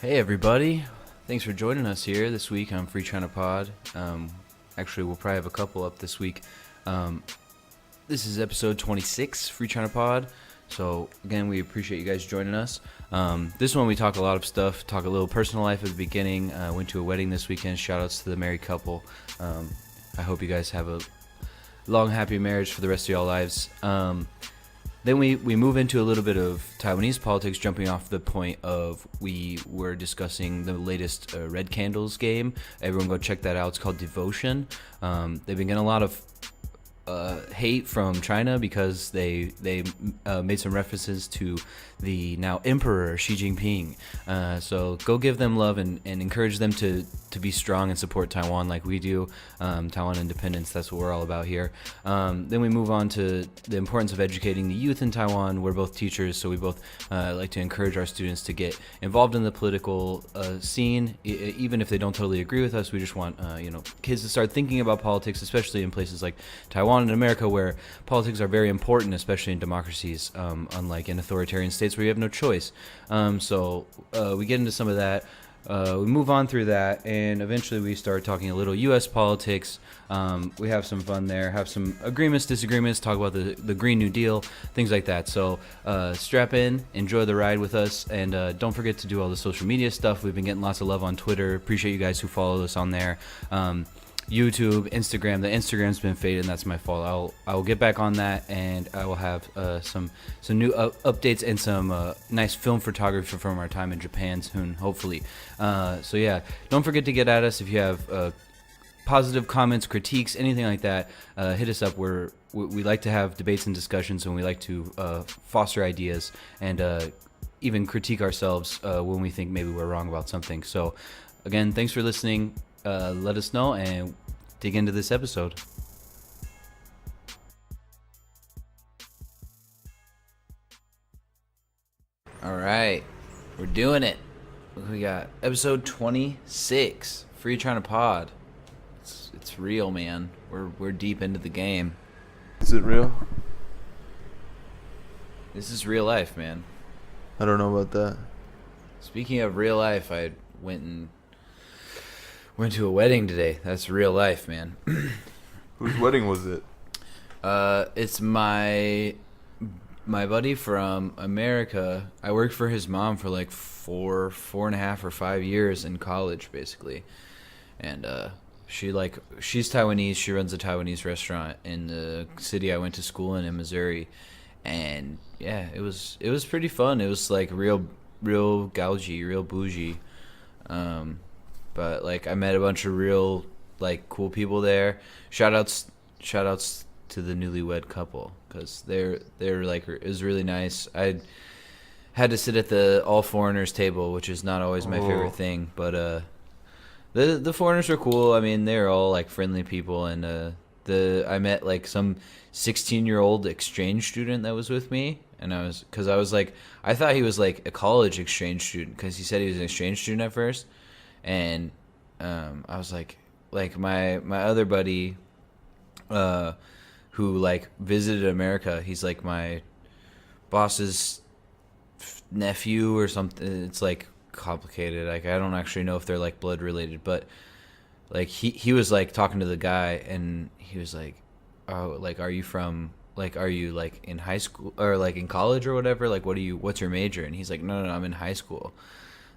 Hey everybody, thanks for joining us here this week on FreeChinaPod. Actually, we'll probably have a couple up this week. This is episode 26, FreeChinaPod. So again, we appreciate you guys joining us. This one we talk a lot of stuff, talk a little personal life at the beginning. Went to a wedding this weekend, shout outs to the married couple. I hope you guys have a long, happy marriage for the rest of y'all lives. Then we move into a little bit of Taiwanese politics, jumping off the point of we were discussing the latest Red Candles game. Everyone go check that out. It's called Devotion. They've been getting a lot of hate from China because they made some references to the now Emperor Xi Jinping. So go give them love and encourage them to be strong and support Taiwan like we do. Taiwan independence, that's what we're all about here. Then we move on to the importance of educating the youth in Taiwan. We're both teachers, so we both like to encourage our students to get involved in the political scene. Even if they don't totally agree with us, we just want kids to start thinking about politics, especially in places like Taiwan and America, where politics are very important, especially in democracies, unlike in authoritarian states where you have no choice. So we get into some of that. We move on through that, and eventually we start talking a little U.S. politics. We have some fun there, have some agreements, disagreements, talk about the Green New Deal, things like that. So strap in, enjoy the ride with us, and don't forget to do all the social media stuff. We've been getting lots of love on Twitter. Appreciate you guys who follow us on there. YouTube, Instagram. The Instagram's been faded, and that's my fault. I will get back on that, and I will have some new updates and some nice film photography from our time in Japan soon, hopefully. So yeah, don't forget to get at us if you have positive comments, critiques, anything like that. Hit us up. We like to have debates and discussions, and we like to foster ideas and even critique ourselves when we think maybe we're wrong about something. So again, thanks for listening. Let us know and dig into this episode. All right, we're doing it. We got episode 26, Free China Pod. It's real, man. We're deep into the game. Is it real? This is real life, man. I don't know about that. Speaking of real life, I went to a wedding today. That's real life, man. Whose wedding was it? It's my buddy from America. I worked for his mom for like four and a half or 5 years in college, basically. And she's Taiwanese. She runs a Taiwanese restaurant in the city I went to school in Missouri. And yeah, it was pretty fun. It was like real gaugy, real bougie. But like I met a bunch of real like cool people there. Shout outs to the newlywed couple, because they're like, it was really nice. I had to sit at the all foreigners table, which is not always my favorite thing, but the foreigners were cool. I mean, they're all like friendly people, and I met like some 16-year-old exchange student that was with me, and I thought he was like a college exchange student, because he said he was an exchange student at first. And I was like my other buddy who like visited America, he's like my boss's nephew or something. It's like complicated. Like I don't actually know if they're like blood related, but like he was like talking to the guy, and he was like, oh, like are you like in high school or like in college or whatever, like what's your major? And he's like, no, I'm in high school.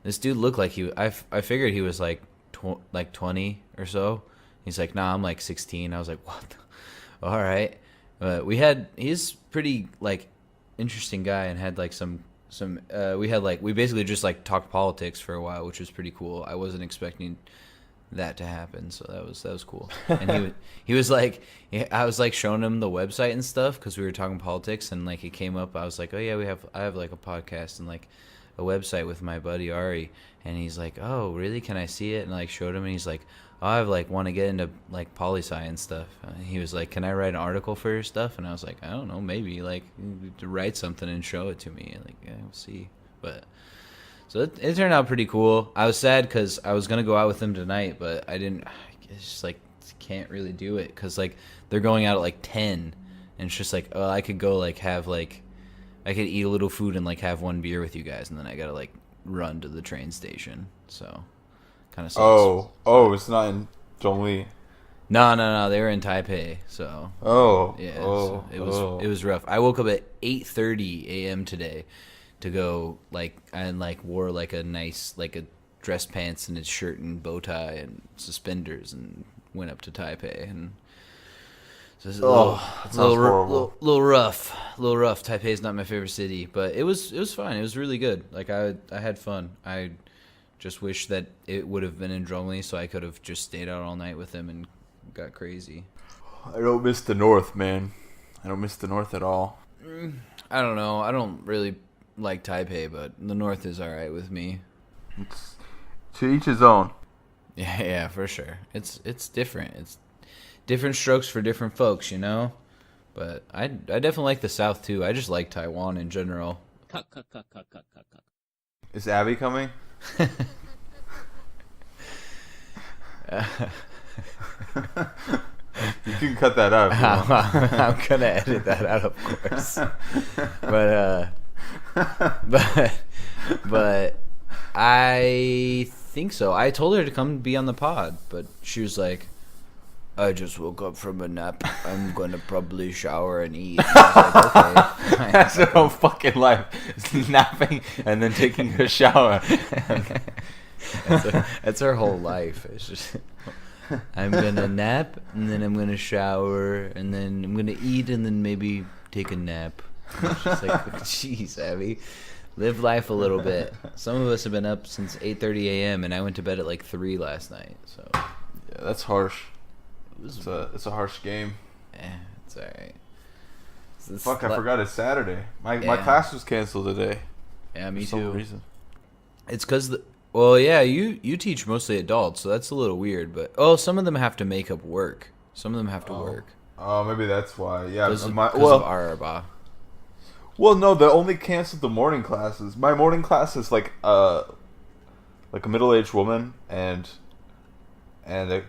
This dude looked like I figured he was like 20 or so. He's like, nah, I'm like 16. I was like, what? All right. But he's pretty like interesting guy, and had like we basically just like talked politics for a while, which was pretty cool. I wasn't expecting that to happen, so that was cool. And he was like, I was like showing him the website and stuff, because we were talking politics, and like it came up. I was like, oh yeah, I have like a podcast and like a website with my buddy Ari. And he's like, oh really, can I see it? And I like showed him, and he's like, oh, I like want to get into like poli-sci and stuff. He was like, can I write an article for your stuff? And I was like, I don't know, maybe like to write something and show it to me. Like, yeah, we'll see. But so it turned out pretty cool. I was sad because I was gonna go out with them tonight, but I didn't. I just like can't really do it, because like they're going out at like 10, and it's just like, oh, I could go like have like, I could eat a little food and like have one beer with you guys, and then I gotta like run to the train station. So kind of sucks. It's not in Zhongli. No. They were in Taipei. So yeah, so it was rough. I woke up at 8:30 a.m. today to go and wore like a nice a dress pants and a shirt and bow tie and suspenders and went up to Taipei and. So it's a little rough. Taipei's not my favorite city, but it was fine. It was really good. Like I had fun. I just wish that it would have been in Zhongli, so I could have just stayed out all night with them and got crazy. I don't miss the north, man. I don't miss the north at all. I don't know. I don't really like Taipei, but the north is all right with me. It's to each his own. Yeah, for sure. It's different. It's different strokes for different folks, you know? But I definitely like the South, too. I just like Taiwan in general. Is Abby coming? You can cut that out. I'm going to edit that out, of course. But I think so. I told her to come be on the pod, but she was like, I just woke up from a nap. I'm gonna probably shower and eat. I was like, okay. That's her whole fucking life. It's napping and then taking a shower. That's her whole life. It's just I'm gonna nap and then I'm gonna shower and then I'm gonna eat and then maybe take a nap. It's just like, jeez, Abby, live life a little bit. Some of us have been up since 8:30 a.m. and I went to bed at 3 last night. So yeah, that's harsh. It's a harsh game. It's alright. Fuck, I forgot it's Saturday. My class was canceled today. Yeah, me for some too. reason. It's because you teach mostly adults, so that's a little weird. But some of them have to make up work. Some of them have to work. Oh, maybe that's why. Yeah, because of Araba. Well, no, they only canceled the morning classes. My morning class is like a middle-aged woman and a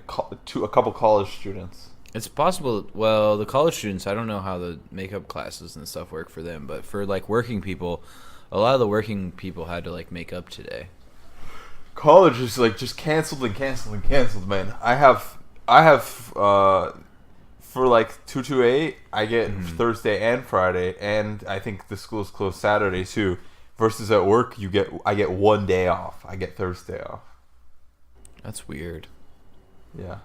couple college students. It's possible. Well, the college students, I don't know how the makeup classes and stuff work for them, but for working people, a lot of the working people had to make up today. College is just canceled and canceled and canceled, man. I have for 228, I get Thursday and Friday, and I think the school's closed Saturday too. Versus at work, I get 1 day off. I get Thursday off. That's weird. Yeah.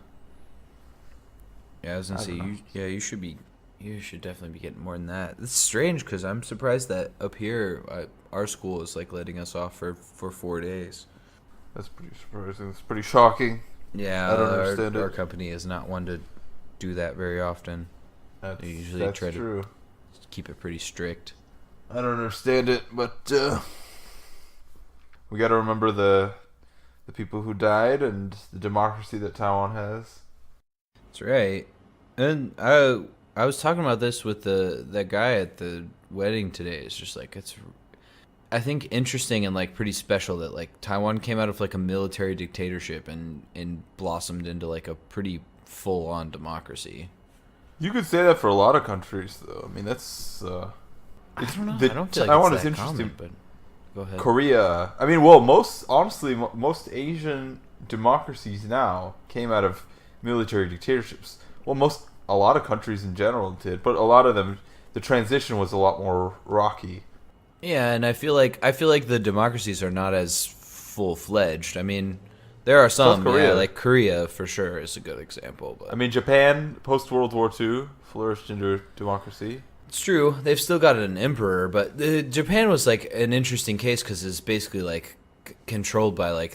Yeah, I was gonna say you should definitely be getting more than that. It's strange because I'm surprised that up here our school is letting us off for 4 days. That's pretty surprising. It's pretty shocking. Yeah, I don't understand our company is not one to do that very often. They usually try to keep it pretty strict. I don't understand it, but we got to remember the people who died and the democracy that Taiwan has. That's right. And I was talking about this with that guy at the wedding today. It's just it's I think interesting and pretty special that Taiwan came out of a military dictatorship and blossomed into a pretty full on democracy. You could say that for a lot of countries, though. I mean, that's I don't know. I don't feel Taiwan it's is that interesting. common, but go ahead. Korea. I mean, well, most Asian democracies now came out of military dictatorships. Well, a lot of countries in general did, but a lot of them, the transition was a lot more rocky. Yeah, and I feel like the democracies are not as full-fledged. I mean, there are some, Korea. Korea for sure is a good example. But I mean, Japan post World War II flourished into democracy. it's true. They've still got an emperor, but Japan was an interesting case because it's basically controlled by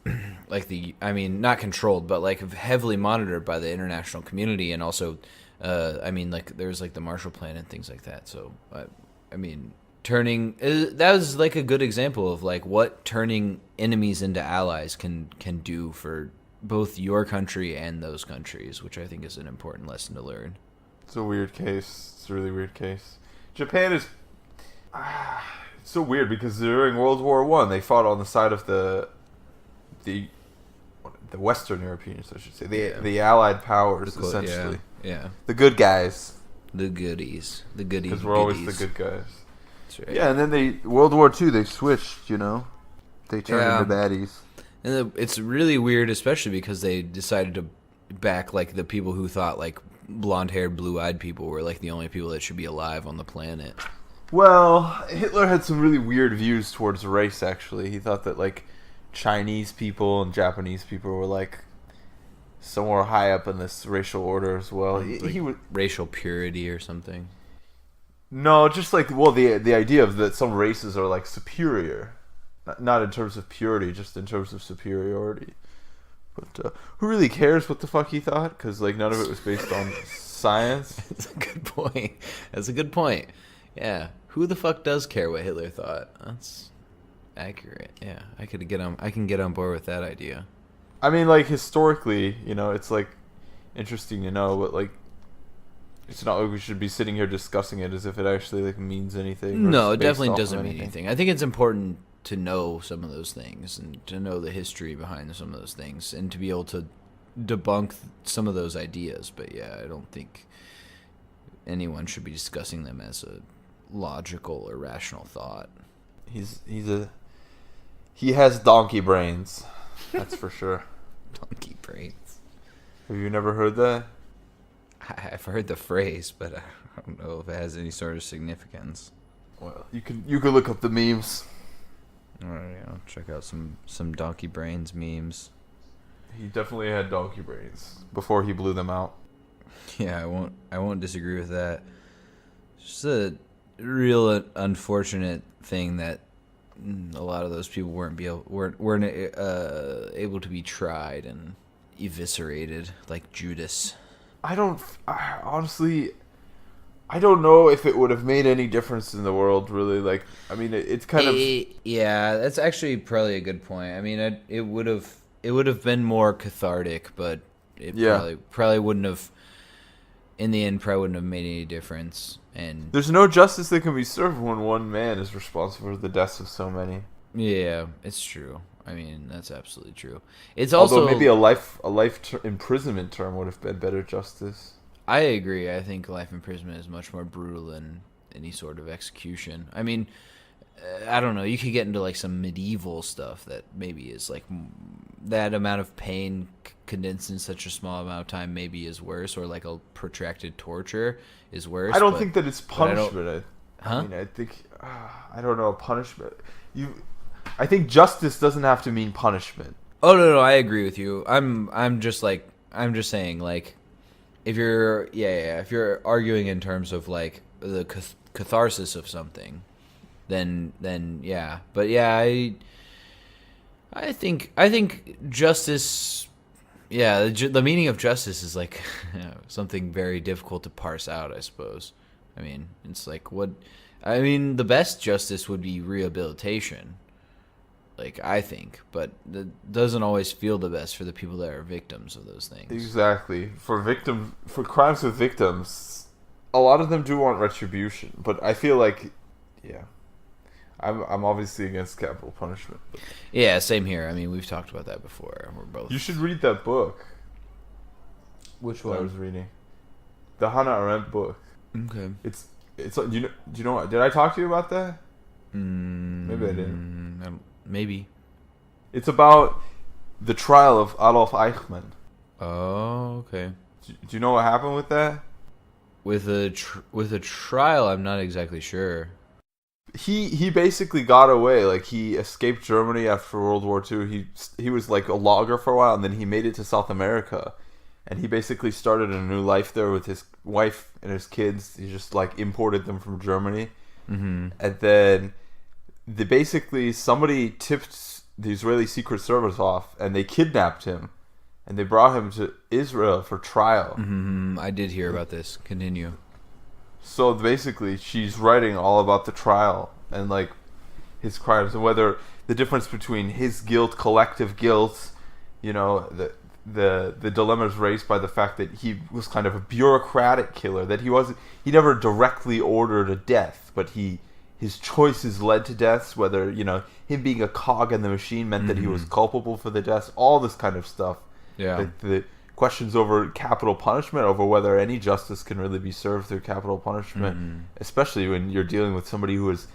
I mean, not controlled, but heavily monitored by the international community, and also, I mean, there's the Marshall Plan and things like that. So, I mean, turning that was a good example of what turning enemies into allies can do for both your country and those countries, which I think is an important lesson to learn. It's a weird case. It's a really weird case. Japan is it's so weird because during World War I, they fought on the side of the Western Europeans, I should say, the Allied powers, essentially. Yeah. The good guys. The goodies. The goodies. Because we're always the good guys. That's right. Yeah, and then World War II, they switched, you know. They turned into baddies. And it's really weird, especially because they decided to back like the people who thought like blonde-haired, blue-eyed people were like the only people that should be alive on the planet. Well, Hitler had some really weird views towards race. Actually, he thought that like Chinese people and Japanese people were like somewhere high up in this racial order as well. He would racial purity or something. No, just like the idea of that some races are like superior, not in terms of purity, just in terms of superiority. But who really cares what the fuck he thought? Because like none of it was based on science. That's a good point. That's a good point. Yeah, who the fuck does care what Hitler thought? That's accurate. Yeah, I can get on board with that idea. I mean, like historically, it's like interesting to know, but like it's not like we should be sitting here discussing it as if it actually like means anything. No, it definitely doesn't mean anything. I think it's important to know some of those things and to know the history behind some of those things and to be able to debunk some of those ideas. But yeah, I don't think anyone should be discussing them as a logical or rational thought. He has donkey brains. That's for sure. Donkey brains. Have you never heard that? I've heard the phrase, but I don't know if it has any sort of significance. Well, you can look up the memes. All right, I'll check out some donkey brains memes. He definitely had donkey brains before he blew them out. Yeah, I won't disagree with that. It's just a real unfortunate thing that a lot of those people weren't able to be tried and eviscerated like Judas. Honestly, I don't know if it would have made any difference in the world, really. Like, I mean, it's kind of... Yeah, that's actually probably a good point. I mean, it would have been more cathartic, but it probably wouldn't have... In the end, probably wouldn't have made any difference. And there's no justice that can be served when one man is responsible for the deaths of so many. Yeah, it's true. I mean, that's absolutely true. It's also... Although maybe a life imprisonment term would have been better justice. I agree. I think life imprisonment is much more brutal than any sort of execution. I mean, I don't know. You could get into like some medieval stuff that maybe is like that amount of pain condensed in such a small amount of time maybe is worse, or like a protracted torture is worse. I don't think that it's punishment. I mean, I think I don't know, punishment. I think justice doesn't have to mean punishment. Oh no, I agree with you. I'm just saying like if you're arguing in terms of like the catharsis of something, then yeah. But yeah, I think justice. Yeah, the meaning of justice is like something very difficult to parse out, I suppose. I mean, it's like what. I mean, the best justice would be rehabilitation. Like, I think, but it doesn't always feel the best for the people that are victims of those things. Exactly. For crimes with victims, a lot of them do want retribution, but I feel like, yeah, I'm obviously against capital punishment. But. Yeah, same here. I mean, we've talked about that before. We're both. You should read that book. Which one? I was reading the Hannah Arendt book. Okay. It's like, do you know what? Did I talk to you about that? Maybe I didn't. Maybe. It's about the trial of Adolf Eichmann. Oh, okay. Do you know what happened with that? With a trial, I'm not exactly sure. He basically got away. Like, he escaped Germany after World War II. He was like a logger for a while, and then he made it to South America. And he basically started a new life there with his wife and his kids. He just like imported them from Germany. Mm-hmm. And then somebody tipped the Israeli Secret Service off, and they kidnapped him, and they brought him to Israel for trial. Mm-hmm. I did hear about this. Continue. So basically, she's writing all about the trial and like his crimes and whether the difference between his guilt, collective guilt, the dilemmas raised by the fact that he was kind of a bureaucratic killer, that he never directly ordered a death, but his choices led to deaths, whether, him being a cog in the machine meant that he was culpable for the deaths, all this kind of stuff. Yeah. The questions over capital punishment, over whether any justice can really be served through capital punishment, especially when you're dealing with somebody who is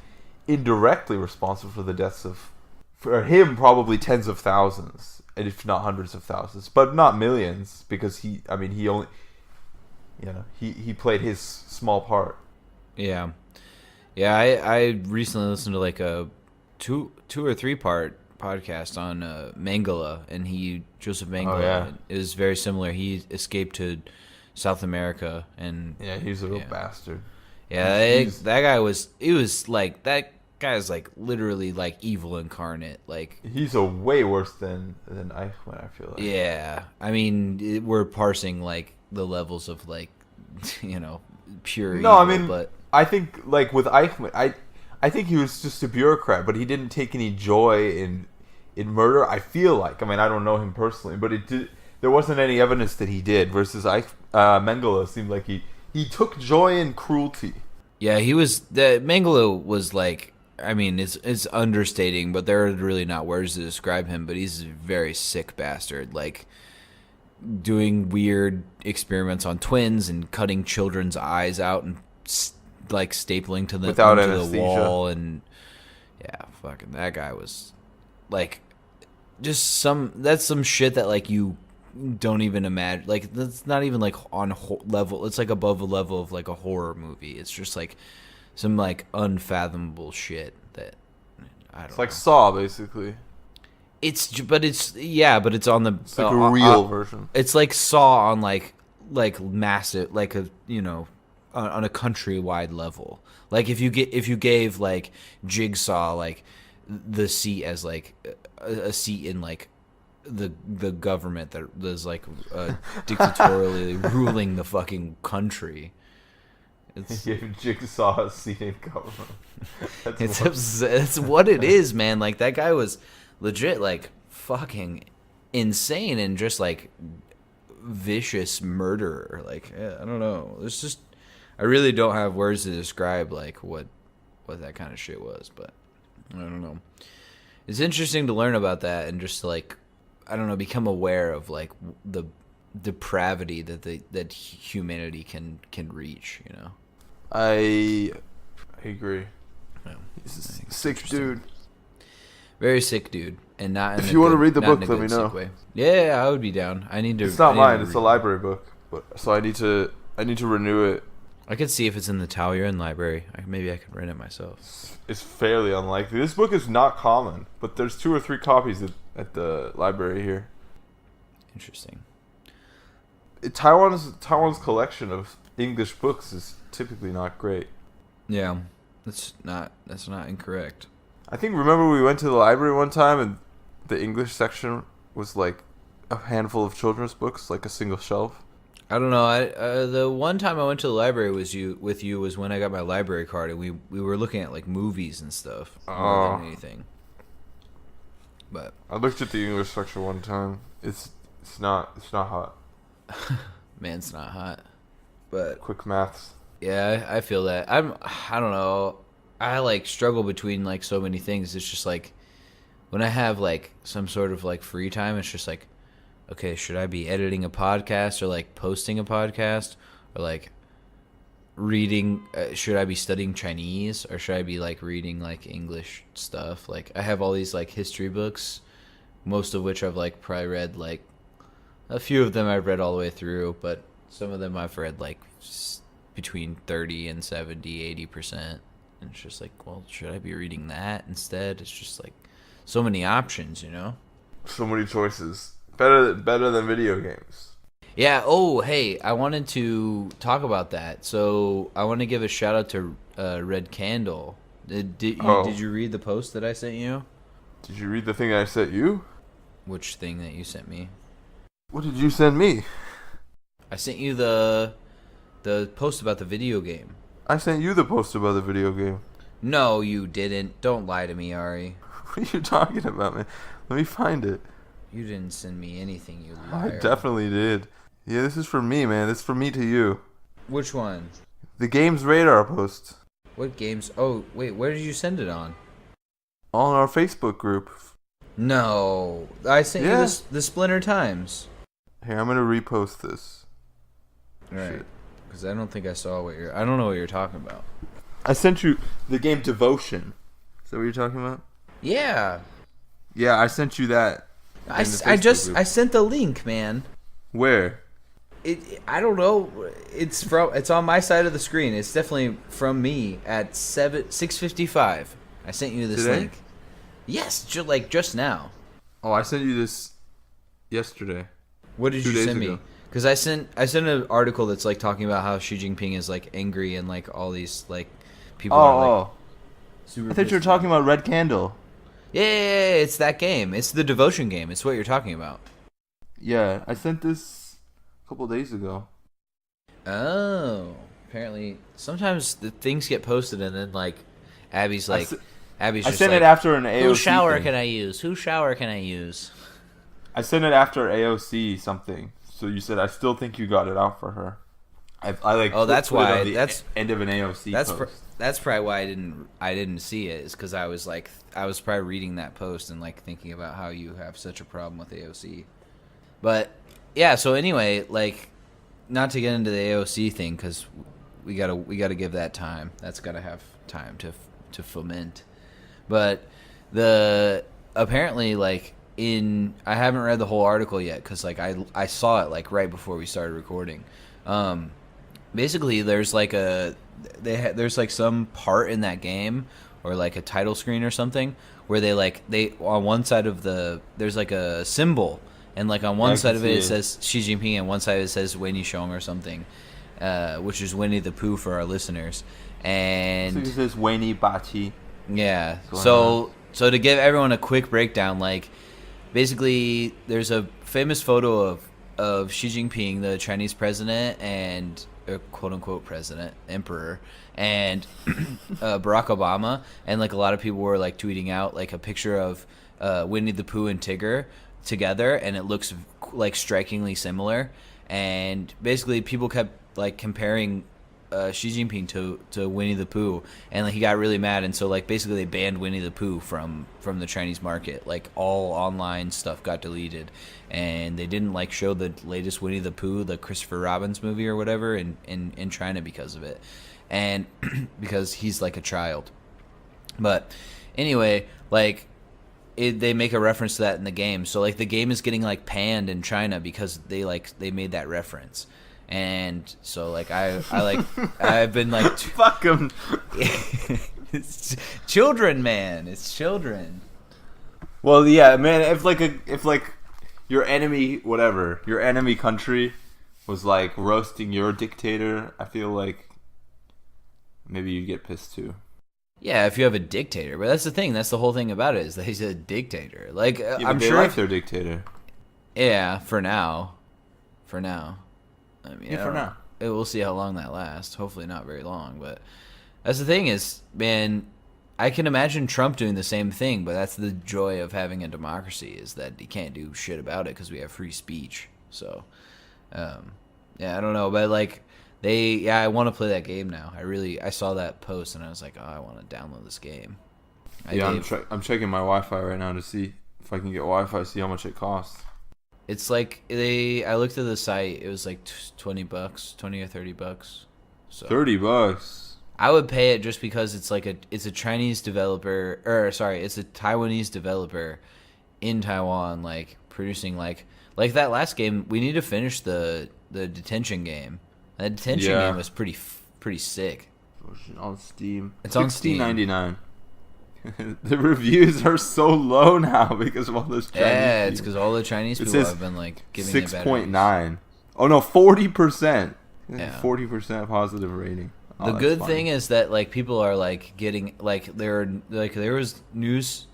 indirectly responsible for the deaths of for him, probably tens of thousands, and if not hundreds of thousands, but not millions, because he only, he played his small part. Yeah. Yeah, I recently listened to like a two or three part podcast on Mangala, and Joseph Mangala is very similar. He escaped to South America, and he's a real bastard. Yeah, that guy's like literally like evil incarnate. Like he's a way worse than Eichmann, I feel like. Yeah, I mean we're parsing like the levels of like pure. No, evil, but I think like with Eichmann, I think he was just a bureaucrat, but he didn't take any joy in murder. I feel like, I don't know him personally, but there wasn't any evidence that he did. Versus Mengele seemed like he took joy in cruelty. Yeah, Mengele was like, it's understating, but there are really not words to describe him, but he's a very sick bastard, like doing weird experiments on twins and cutting children's eyes out and like stapling to the wall, and fucking that guy was like that's some shit that like you don't even imagine. Like that's not even like on level. It's like above a level of like a horror movie. It's just like some like unfathomable shit that I don't. It's like Saw, basically. It's on the. It's like a real version. It's like Saw on like massive, like a on a countrywide level. Like if you gave like Jigsaw like the seat as like a seat in like the government that is like dictatorially ruling the fucking country. It's Jigsaw a seat in government. It's what it is, man. Like that guy was legit like fucking insane and just like vicious murderer. Like I don't know. It's just I really don't have words to describe like what that kind of shit was, but I don't know. It's interesting to learn about that and just like I don't know, become aware of like the depravity that humanity can reach. I agree. Yeah. He's a sick dude. Very sick dude, and not. If you want to read the book, let me know. Way. Yeah, I would be down. I need to. It's not mine. It's a library book, so I need to renew it. I could see if it's in the Taoyuan library. Maybe I could rent it myself. It's fairly unlikely. This book is not common, but there's 2 or 3 copies at the library here. Interesting. Taiwan's collection of English books is typically not great. Yeah, that's not incorrect. I think remember we went to the library one time and the English section was like a handful of children's books, like a single shelf. I don't know. The one time I went to the library with you was when I got my library card, and we were looking at like movies and stuff more than anything. But I looked at the English section one time. It's not hot. Man's not hot. But quick maths. Yeah, I feel that. I don't know. I like struggle between like so many things. It's just like when I have like some sort of like free time, it's just like, okay, should I be editing a podcast or like posting a podcast or like reading? Should I be studying Chinese or should I be like reading like English stuff? Like I have all these like history books, most of which I've like probably read like a few of them I've read all the way through, but some of them I've read like between 30 and 70, 80%. And it's just like, well, should I be reading that instead? It's just like so many options, So many choices. Better than video games. Yeah. Oh, hey, I wanted to talk about that. So I want to give a shout out to Red Candle. Did you read the post that I sent you? Did you read the thing I sent you? Which thing that you sent me? What did you send me? I sent you the post about the video game. I sent you the post about the video game. No, you didn't. Don't lie to me, Ari. What are you talking about, man? Let me find it. You didn't send me anything, you liar. I definitely did. Yeah, this is for me, man. This is for me to you. Which one? The game's radar post. What games? Oh, wait, where did you send it on? On our Facebook group. No. I sent you the Splinter Times. Here, I'm going to repost this. Right. Because I don't think I saw I don't know what you're talking about. I sent you the game Devotion. Is that what you're talking about? Yeah. Yeah, I sent you that. I sent the link, man. Where? I don't know. It's on my side of the screen. It's definitely from me at 6:55. I sent you this Today? link. Yes, just now. Oh, I sent you this yesterday. What did 2 you days send ago. me? Because I sent an article that's like talking about how Xi Jinping is like angry and like all these like people are like super. I thought you were pissed talking about Red Candle. Yeah, it's that game. It's the devotion game. It's what you're talking about. Yeah, I sent this a couple days ago. Oh, apparently sometimes the things get posted and then like Abby's like Abby's I just sent like, it after an AOC. whose shower thing. can I use? Whose shower can I use? I sent it after AOC something. So you said I still think you got it out for her. I like. Oh, that's put it why. on the That's end of an AOC. Post. That's probably why I didn't see it. Is because I was probably reading that post and like thinking about how you have such a problem with AOC. But yeah, so anyway, like not to get into the AOC thing because we gotta give that time. That's gotta have time to foment. But apparently like I haven't read the whole article yet because like I saw it like right before we started recording. Basically, there's like there's like some part in that game or like a title screen or something where they on one side of there's like a symbol and like on one side of it says Xi Jinping and one side it says Winnie Xiong or something, which is Winnie the Pooh for our listeners. And so it says Winnie Bachi. Yeah. So to give everyone a quick breakdown, like basically there's a famous photo of Xi Jinping, the Chinese president, and quote unquote president, emperor, and Barack Obama, and like a lot of people were like tweeting out like a picture of Winnie the Pooh and Tigger together, and it looks like strikingly similar. And basically people kept like comparing Xi Jinping to Winnie the Pooh, and like he got really mad, and so like basically they banned Winnie the Pooh from the Chinese market. Like all online stuff got deleted, and they didn't like show the latest Winnie the Pooh, the Christopher Robin movie or whatever, in China because of it, and because he's like a child. But anyway, like they make a reference to that in the game, so like the game is getting like panned in China because they made that reference. And so like I've been like fuck them. It's children, man. It's children. Well, yeah, man. If your enemy country was like roasting your dictator, I feel like maybe you'd get pissed too. Yeah, if you have a dictator, but that's the thing. That's the whole thing about it is that he's a dictator. Like Yeah, I'm they sure like their dictator. Yeah, for now. I mean, Yeah, for now. We'll see how long that lasts. Hopefully not very long, but that's the thing is, man, I can imagine Trump doing the same thing, but that's the joy of having a democracy is that he can't do shit about it because we have free speech. So, yeah, I don't know, but like I want to play that game now. I saw that post and I was like, oh, I want to download this game. I'm checking my Wi-Fi right now to see if I can get Wi-Fi, see how much it costs. It's like I looked at the site. It was like $20, $20 or $30. So $30. I would pay it just because it's like it's a Chinese developer, it's a Taiwanese developer in Taiwan, like producing like that last game. We need to finish the detention game. That detention game was pretty sick. On Steam. It's on Steam. $16.99. The reviews are so low now because of all those Chinese Yeah, it's people. because all the Chinese people have been like giving it bad 6.9. Oh no, 40%. Yeah. 40% positive rating. Oh, the that's good funny. thing is that like people are like getting like there was news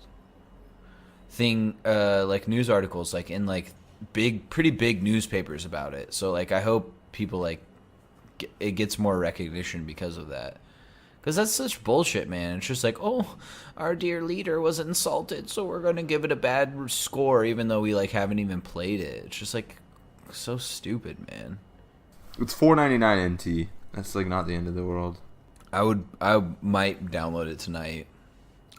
articles like in like pretty big newspapers about it. So like I hope people like it gets more recognition because of that. Because that's such bullshit, man. It's just like, oh, our dear leader was insulted, so we're going to give it a bad score even though we like haven't even played it. It's just like so stupid, man. It's $4.99 NT. That's like not the end of the world. I might download it tonight.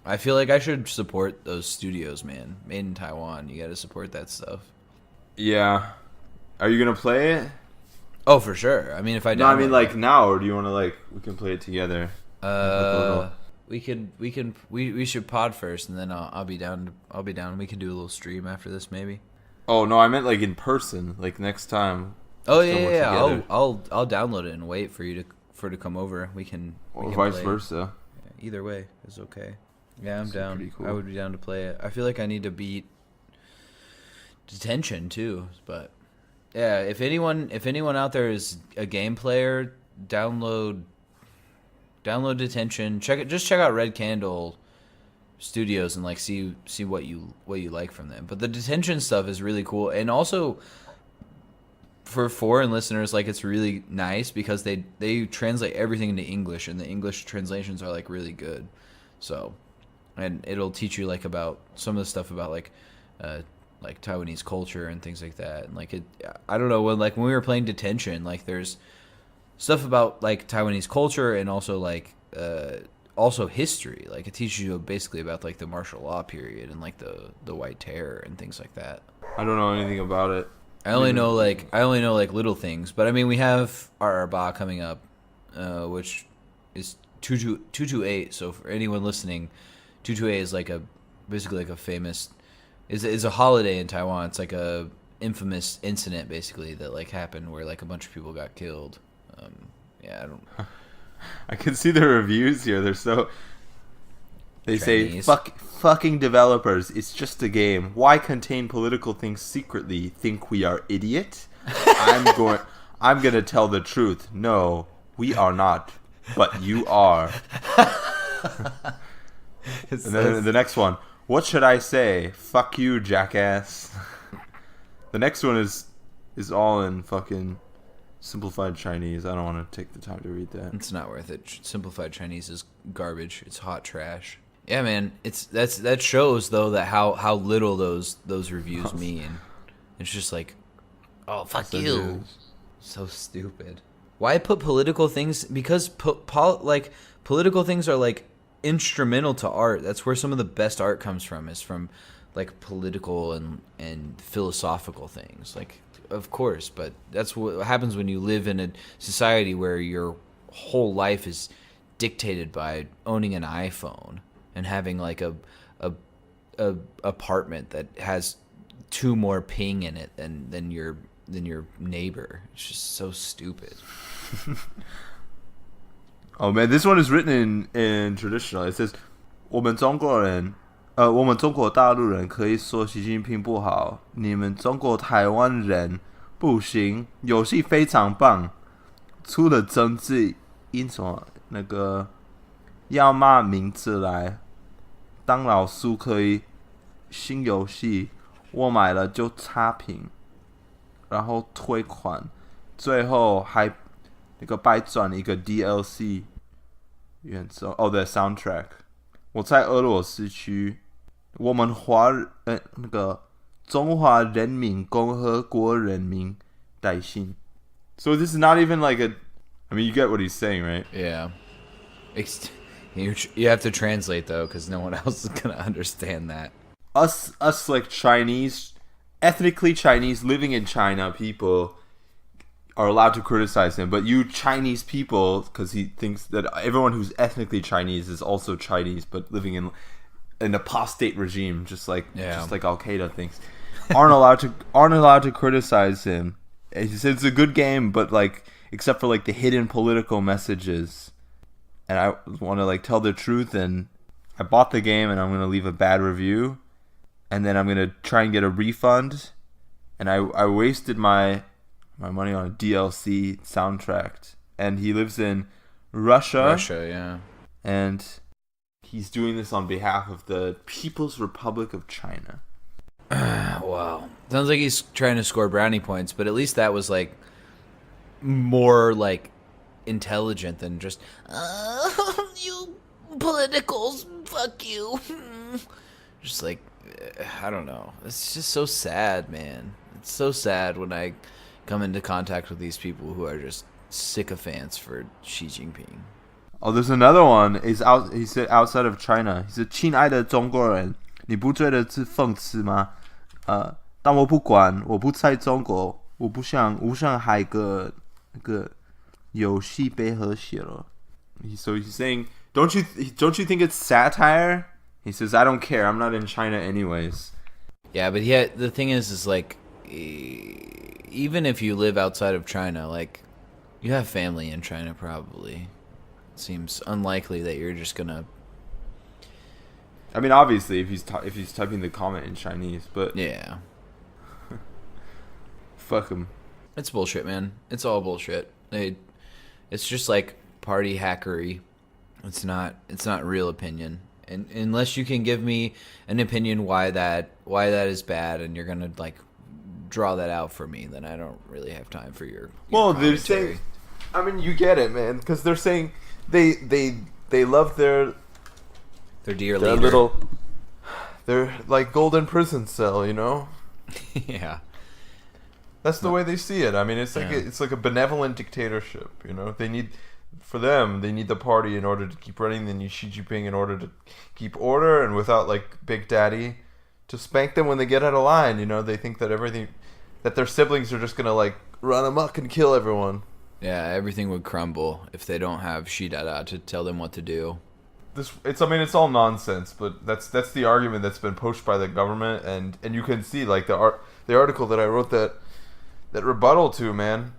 I feel like I should support those studios, man. Made in Taiwan. You got to support that stuff. Yeah. Are you going to play it? Oh, for sure. I mean, if I download No, I mean like now, or do you want to like we can play it together? we should pod first, and then I'll be down. We can do a little stream after this, maybe. Oh no, I meant like in person, like next time. Oh yeah. I'll download it and wait for you to come over. We can. Or can vice play. versa. Yeah, either way is okay. Yeah, I'm That's down. pretty cool. I would be down to play it. I feel like I need to beat Detention too, but yeah. If anyone out there is a game player, download Detention. Just check out Red Candle Studios and like see what you like from them. But the Detention stuff is really cool, and also for foreign listeners, like it's really nice because they translate everything into English, and the English translations are like really good. So, and it'll teach you like about some of the stuff about like Taiwanese culture and things like that. And like I don't know, when we were playing Detention, like there's stuff about like Taiwanese culture and also like also history. Like it teaches you basically about like the martial law period and like the White Terror and things like that. I don't know anything about it. I only know like little things, but I mean we have our Ba coming up, which is 228. So for anyone listening, 228 is like basically like a famous is a holiday in Taiwan. It's like a infamous incident basically that like happened where like a bunch of people got killed. Yeah, I don't. I can see the reviews here. They're so. They Chinese. say, fucking developers, it's just a game. Why contain political things secretly? Think we are idiot? I'm gonna tell the truth. No, we are not. But you are. And then the next one. What should I say? Fuck you, jackass. The next one is all in fucking simplified Chinese. I don't want to take the time to read that. It's not worth it. Simplified Chinese is garbage. It's hot trash. Yeah, man. That shows though that how little those reviews mean. It's just like, oh fuck you. So stupid. Why put political things? Because political things are like instrumental to art. That's where some of the best art comes from. Is from like political and philosophical things. Like, of course, but that's what happens when you live in a society where your whole life is dictated by owning an iPhone and having like a apartment that has 2 more ping in it than your neighbor. It's just so stupid. Oh man, this one is written in traditional. It says, 我们中国大陆人可以说习近平不好，你们中国台湾人不行。游戏非常棒，除了政治因素那个要骂名字来。当老师可以新游戏，我买了就差评，然后退款，最后还那个白转一个 DLC 元奏的 soundtrack。我在俄罗斯区，我们那个中华人民共和国人民百姓。So this is not even like a. I mean, you get what he's saying, right? Yeah. You have to translate though, because no one else is gonna understand that. Us like Chinese, ethnically Chinese, living in China, people are allowed to criticize him. But you Chinese people, because he thinks that everyone who's ethnically Chinese is also Chinese, but living in an apostate regime, just like Al Qaeda thinks, aren't allowed to criticize him. He said it's a good game, but like except for like the hidden political messages. And I want to like tell the truth, and I bought the game, and I'm gonna leave a bad review, and then I'm gonna try and get a refund, and I wasted my money on a DLC soundtrack. And he lives in Russia, yeah, and he's doing this on behalf of the People's Republic of China. Wow, sounds like he's trying to score brownie points, but at least that was like more like intelligent than just you politicals, fuck you. Just like I don't know. It's just so sad, man. It's so sad when I come into contact with these people who are just sycophants for Xi Jinping. Oh, there's another one. He said outside of China. He said, 亲爱的中国人，你不觉得是讽刺吗？但我不管，我不在中国，我不想海个那个游戏被和谐了。So he's saying Don't you think it's satire? He says, "I don't care. I'm not in China anyways." Yeah, but the thing is like, even if you live outside of China, like, you have family in China probably. It seems unlikely that you're just gonna. I mean, obviously, if he's typing the comment in Chinese, but Yeah. fuck him. It's bullshit, man. It's all bullshit. It's just like party hackery. It's not real opinion. And unless you can give me an opinion why that is bad, and you're gonna like draw that out for me, then I don't really have time for your Well, commentary. they're saying, I mean, you get it, man, because they're saying they love their dear leader. little, they're like golden prison cell, you know. Yeah. That's the way they see it. I mean, it's like a benevolent dictatorship. You know, they need the party in order to keep running. They need Xi Jinping in order to keep order, and without like Big Daddy to spank them when they get out of line. You know, they think that their siblings are just gonna like run amok and kill everyone. Yeah, everything would crumble if they don't have Xi Dada to tell them what to do. It's all nonsense, but that's the argument that's been pushed by the government, and you can see like the article that I wrote that rebuttal to, man.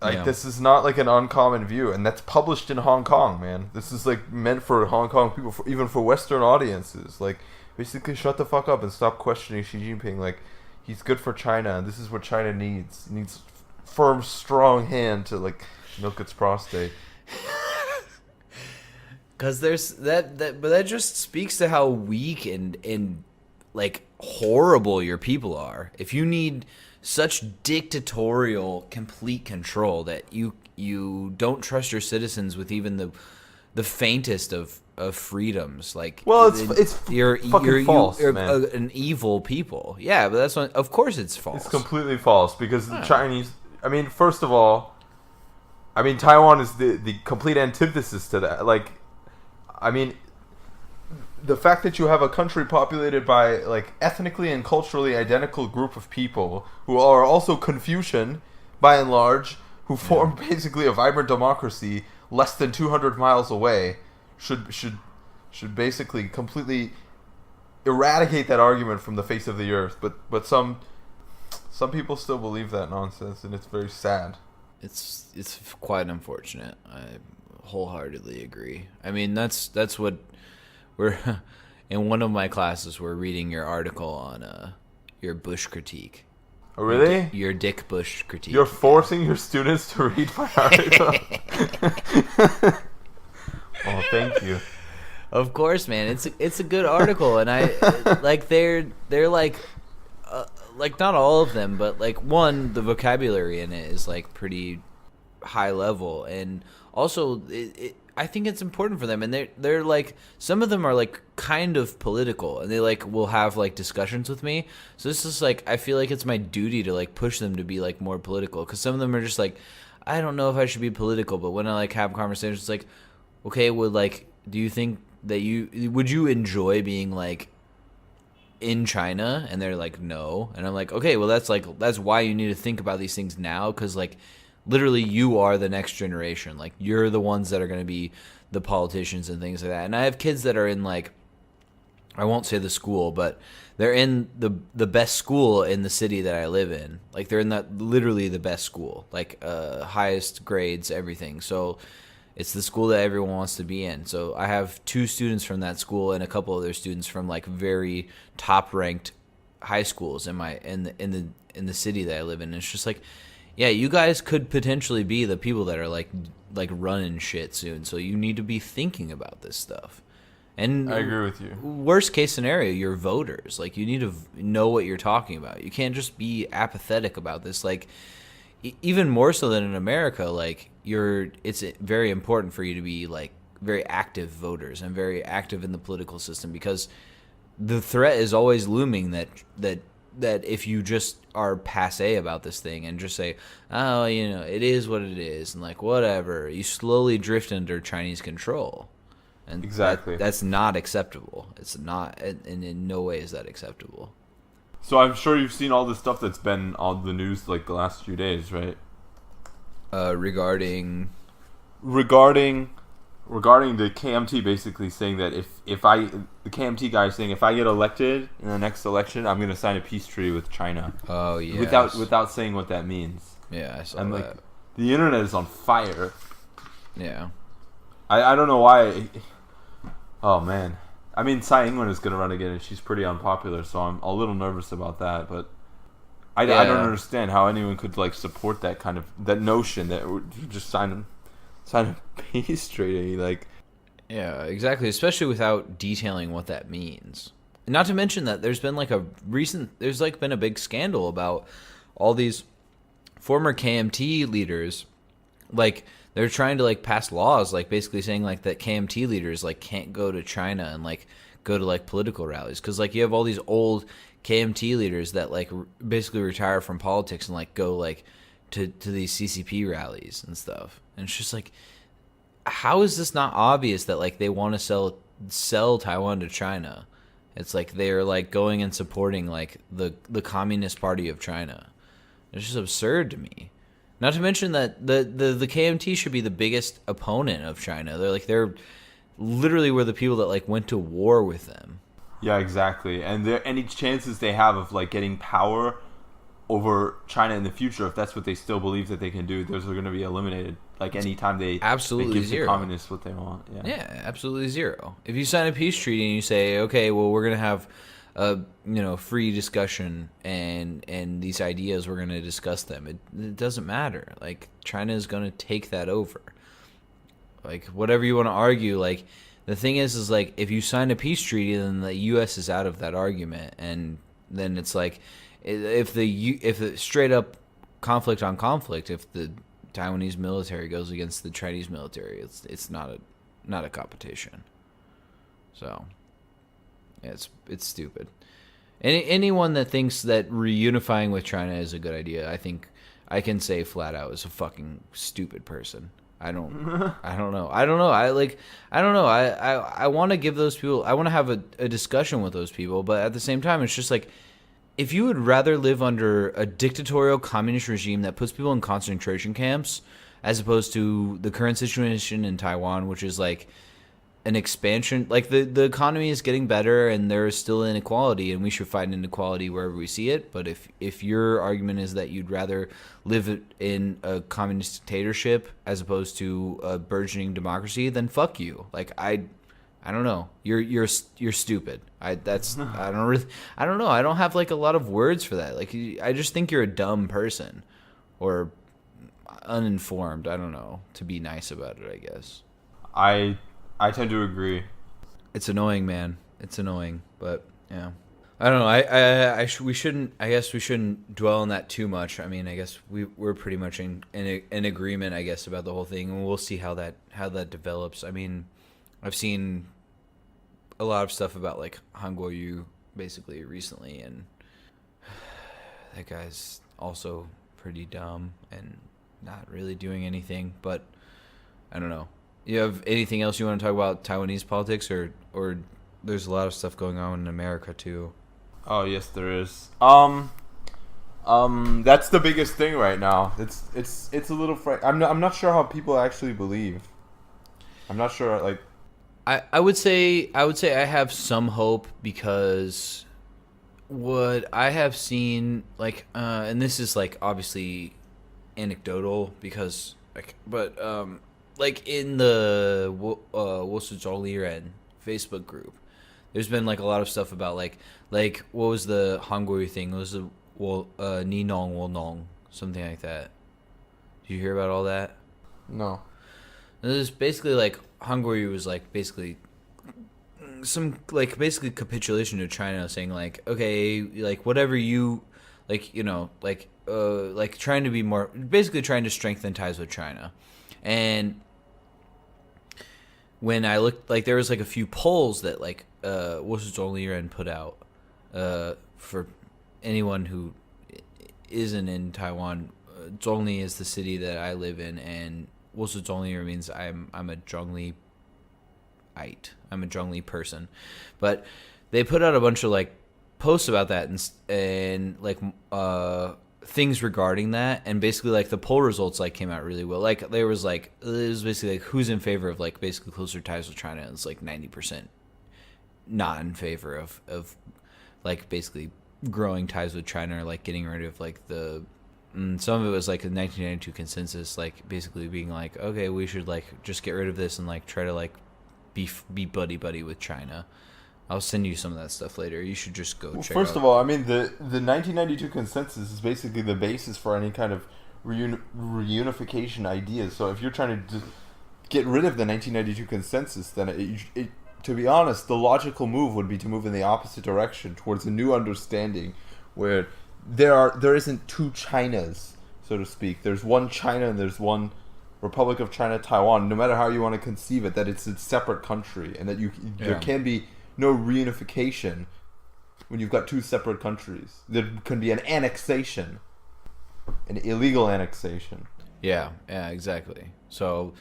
Like, this is not like an uncommon view, and that's published in Hong Kong, man. This is like meant for Hong Kong people, even for Western audiences. Like, basically, shut the fuck up and stop questioning Xi Jinping. Like, he's good for China, and this is what China needs. It needs firm, strong hand to like milk its prostate. Because there's but that just speaks to how weak and like horrible your people are. If you need such dictatorial, complete control that you don't trust your citizens with even the faintest of freedoms, like, well, you're false, you're man. An evil people. Yeah, but that's what, of course it's false. It's completely false because the Chinese. I mean, first of all, I mean Taiwan is the complete antithesis to that. Like, I mean, the fact that you have a country populated by like ethnically and culturally identical group of people who are also Confucian by and large, who form basically a vibrant democracy less than 200 miles away, should basically completely eradicate that argument from the face of the earth. But some people still believe that nonsense, and it's very sad. It's quite unfortunate. I wholeheartedly agree. I mean, that's what we're in one of my classes. We're reading your article on your Bush critique. Oh, really? Your Dick Bush critique. You're forcing your students to read my article. Oh, thank you. Of course, man. It's a good article, and I like they're like not all of them, but like the vocabulary in it is like pretty high level, and also I think it's important for them, and they're like, some of them are like kind of political, and they like will have like discussions with me. So this is like, I feel like it's my duty to like push them to be like more political, because some of them are just like, I don't know if I should be political, but when I like have conversations, it's like, okay, well, like, do you think that would you enjoy being like in China? And they're like, no. And I'm like, okay, well, that's why you need to think about these things now, because like literally you are the next generation. Like, you're the ones that are going to be the politicians and things like that. And I have kids that are in like, I won't say the school, but they're in the best school in the city that I live in. Like, they're in that literally the best school, like highest grades, everything. So it's the school that everyone wants to be in. So I have 2 students from that school and a couple other students from like very top ranked high schools in the city that I live in. And it's just like, yeah, you guys could potentially be the people that are like running shit soon. So you need to be thinking about this stuff. And I agree with you. Worst case scenario, you're voters. Like, you need to know what you're talking about. You can't just be apathetic about this. Like, even more so than in America, like, it's very important for you to be like very active voters and very active in the political system, because the threat is always looming that if you just are passé about this thing and just say, oh, you know, it is what it is, and like, whatever, you slowly drift under Chinese control. And exactly, that's not acceptable. It's not, and in no way is that acceptable. So I'm sure you've seen all the stuff that's been on the news like the last few days, right? Regarding regarding the KMT basically saying that the KMT guy is saying if I get elected in the next election, I'm gonna sign a peace treaty with China. Oh yeah. Without saying what that means. Yeah, I saw And that. like the internet is on fire. Yeah. I don't know why. Oh man. I mean, Tsai Ing-wen is gonna run again, and she's pretty unpopular, so I'm a little nervous about that. But I don't understand how anyone could like support that notion that you just sign a peace treaty. Like, Yeah, exactly. Especially without detailing what that means. Not to mention that there's been been a big scandal about all these former KMT leaders, like they're trying to like pass laws, like basically saying like that KMT leaders like can't go to China and like go to like political rallies because like you have all these old KMT leaders that like basically retire from politics and like go like to these CCP rallies and stuff, and it's just like, how is this not obvious that like they want to sell Taiwan to China? It's like they're like going and supporting like the Communist Party of China. It's just absurd to me. Not to mention that the KMT should be the biggest opponent of China. They're literally were the people that like went to war with them. yeah, exactly. And there any chances they have of like getting power over China in the future, if that's what they still believe that they can do, those are going to be eliminated. Like anytime they Absolutely give zero. the communists what they want. Yeah, absolutely zero. If you sign a peace treaty and you say, okay, well, we're going to have a free discussion and these ideas, we're going to discuss them. It doesn't matter. Like, China is going to take that over. Like, whatever you want to argue, like, the thing is like, if you sign a peace treaty, then the U.S. is out of that argument. And then it's like, if the straight up conflict on conflict, if the Taiwanese military goes against the Chinese military, it's not a competition. So yeah, it's stupid. Anyone that thinks that reunifying with China is a good idea, I think I can say flat out is a fucking stupid person. I don't know. I don't know. I want to give those people, I want to have a discussion with those people, but at the same time, it's just like, if you would rather live under a dictatorial communist regime that puts people in concentration camps as opposed to the current situation in Taiwan, which is like an expansion, like the economy is getting better and there is still inequality and we should fight inequality wherever we see it. But if your argument is that you'd rather live in a communist dictatorship as opposed to a burgeoning democracy, then fuck you. Like, I don't know. You're stupid. I don't know. I don't have like a lot of words for that. Like, I just think you're a dumb person or uninformed. I don't know, to be nice about it, I guess. I tend to agree. It's annoying, man. It's annoying, but yeah. I don't know. We shouldn't. I guess we shouldn't dwell on that too much. I mean, I guess we're pretty much in agreement, I guess, about the whole thing, and we'll see how that develops. I mean, I've seen a lot of stuff about like Han Guoyu basically recently, and that guy's also pretty dumb and not really doing anything. But I don't know. You have anything else you want to talk about Taiwanese politics, or there's a lot of stuff going on in America too? Oh yes, there is. That's the biggest thing right now. It's a little I'm not sure how people actually believe. I'm not sure. Like, I would say I have some hope because what I have seen, like, and this is like obviously anecdotal because like, but like in the 我是中立人 Facebook group, there's been like a lot of stuff about like what was the Hangul thing? It was the ni nong wo nong, something like that. Did you hear about all that? no. It was basically like Hungary was like basically some like basically capitulation to China, saying like, okay, like whatever you like, you know, like trying to be more, basically trying to strengthen ties with China. And when I looked, like there was like a few polls that like 我是中立人 put out for anyone who isn't in Taiwan. Zhongli is the city that I live in, and 我是中立人 means I'm a Zhongli-ite. I'm a Zhongli person. But they put out a bunch of like posts about that and like things regarding that, and basically like the poll results like came out really well. Like there was like it was basically like who's in favor of like basically closer ties with China. It's like 90% not in favor of like basically growing ties with China or like getting rid of like the some of it was like a 1992 consensus, like basically being like, okay, we should like just get rid of this and like try to like be buddy buddy with China. I'll send you some of that stuff later. You should just go check First out. of all, I mean, the 1992 consensus is basically the basis for any kind of reunification ideas. So if you're trying to get rid of the 1992 consensus, then to be honest, the logical move would be to move in the opposite direction towards a new understanding where there isn't two Chinas, so to speak. There's one China and there's one Republic of China, Taiwan. No matter how you want to conceive it, that it's a separate country and that there can be no reunification when you've got two separate countries. There can be an annexation, an illegal annexation. Yeah, exactly. So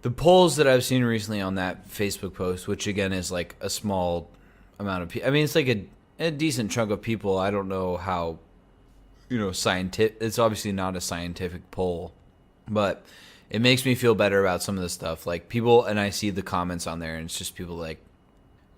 the polls that I've seen recently on that Facebook post, which again is like a small amount of people. I mean, it's like a decent chunk of people. I don't know how, scientific. It's obviously not a scientific poll, but it makes me feel better about some of the stuff. Like people, and I see the comments on there, and it's just people like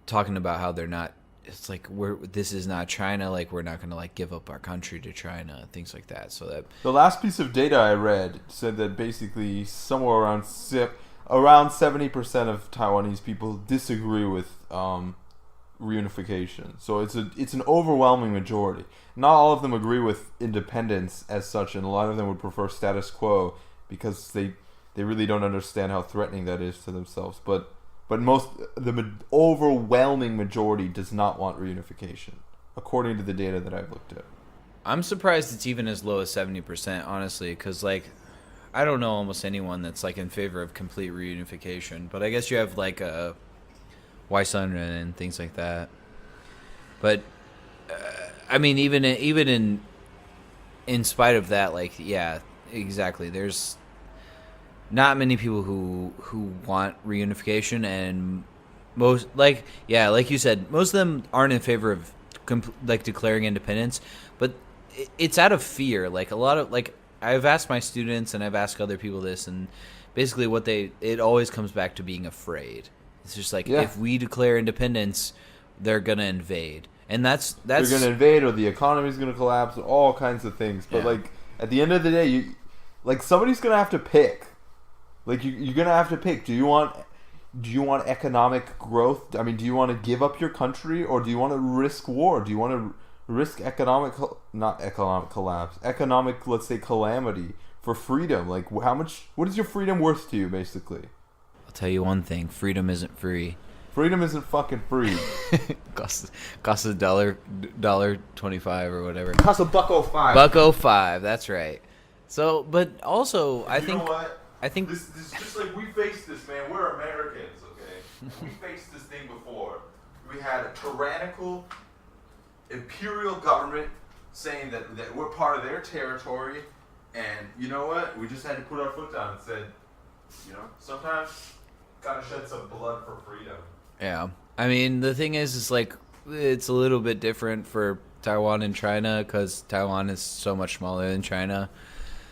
talking about how they're not. It's like this is not China. Like we're not going to like give up our country to China, things like that. So that the last piece of data I read said that basically somewhere around 70% of Taiwanese people disagree with reunification. So it's an overwhelming majority. Not all of them agree with independence as such, and a lot of them would prefer status quo because they really don't understand how threatening that is to themselves. But the overwhelming majority does not want reunification, according to the data that I've looked at. I'm surprised it's even as low as 70%, honestly, because like I don't know almost anyone that's like in favor of complete reunification. But I guess you have like Sun and things like that. But I mean, even in spite of that, like yeah, exactly. There's not many people who want reunification, and most like you said, most of them aren't in favor of like declaring independence, but it's out of fear. Like a lot of like I've asked my students and I've asked other people this, and basically it always comes back to being afraid. It's just like if we declare independence, they're gonna invade, and that's they're gonna invade, or the economy's gonna collapse, or all kinds of things. But like at the end of the day, somebody's gonna have to pick. Like you're gonna have to pick. Do you want economic growth? I mean, do you want to give up your country, or do you want to risk war? Do you want to risk not economic collapse, economic, let's say, calamity for freedom? Like what is your freedom worth to you, basically? I'll tell you one thing: freedom isn't free. Freedom isn't fucking free. costs $1.25 or whatever. Costs $1.05. $1.05. That's right. So, but also, I think this is just like we faced this, man. We're Americans, okay? We faced this thing before. We had a tyrannical imperial government saying that we're part of their territory, and you know what? We just had to put our foot down and said, sometimes gotta shed some blood for freedom. Yeah. I mean, the thing is like, it's a little bit different for Taiwan and China because Taiwan is so much smaller than China.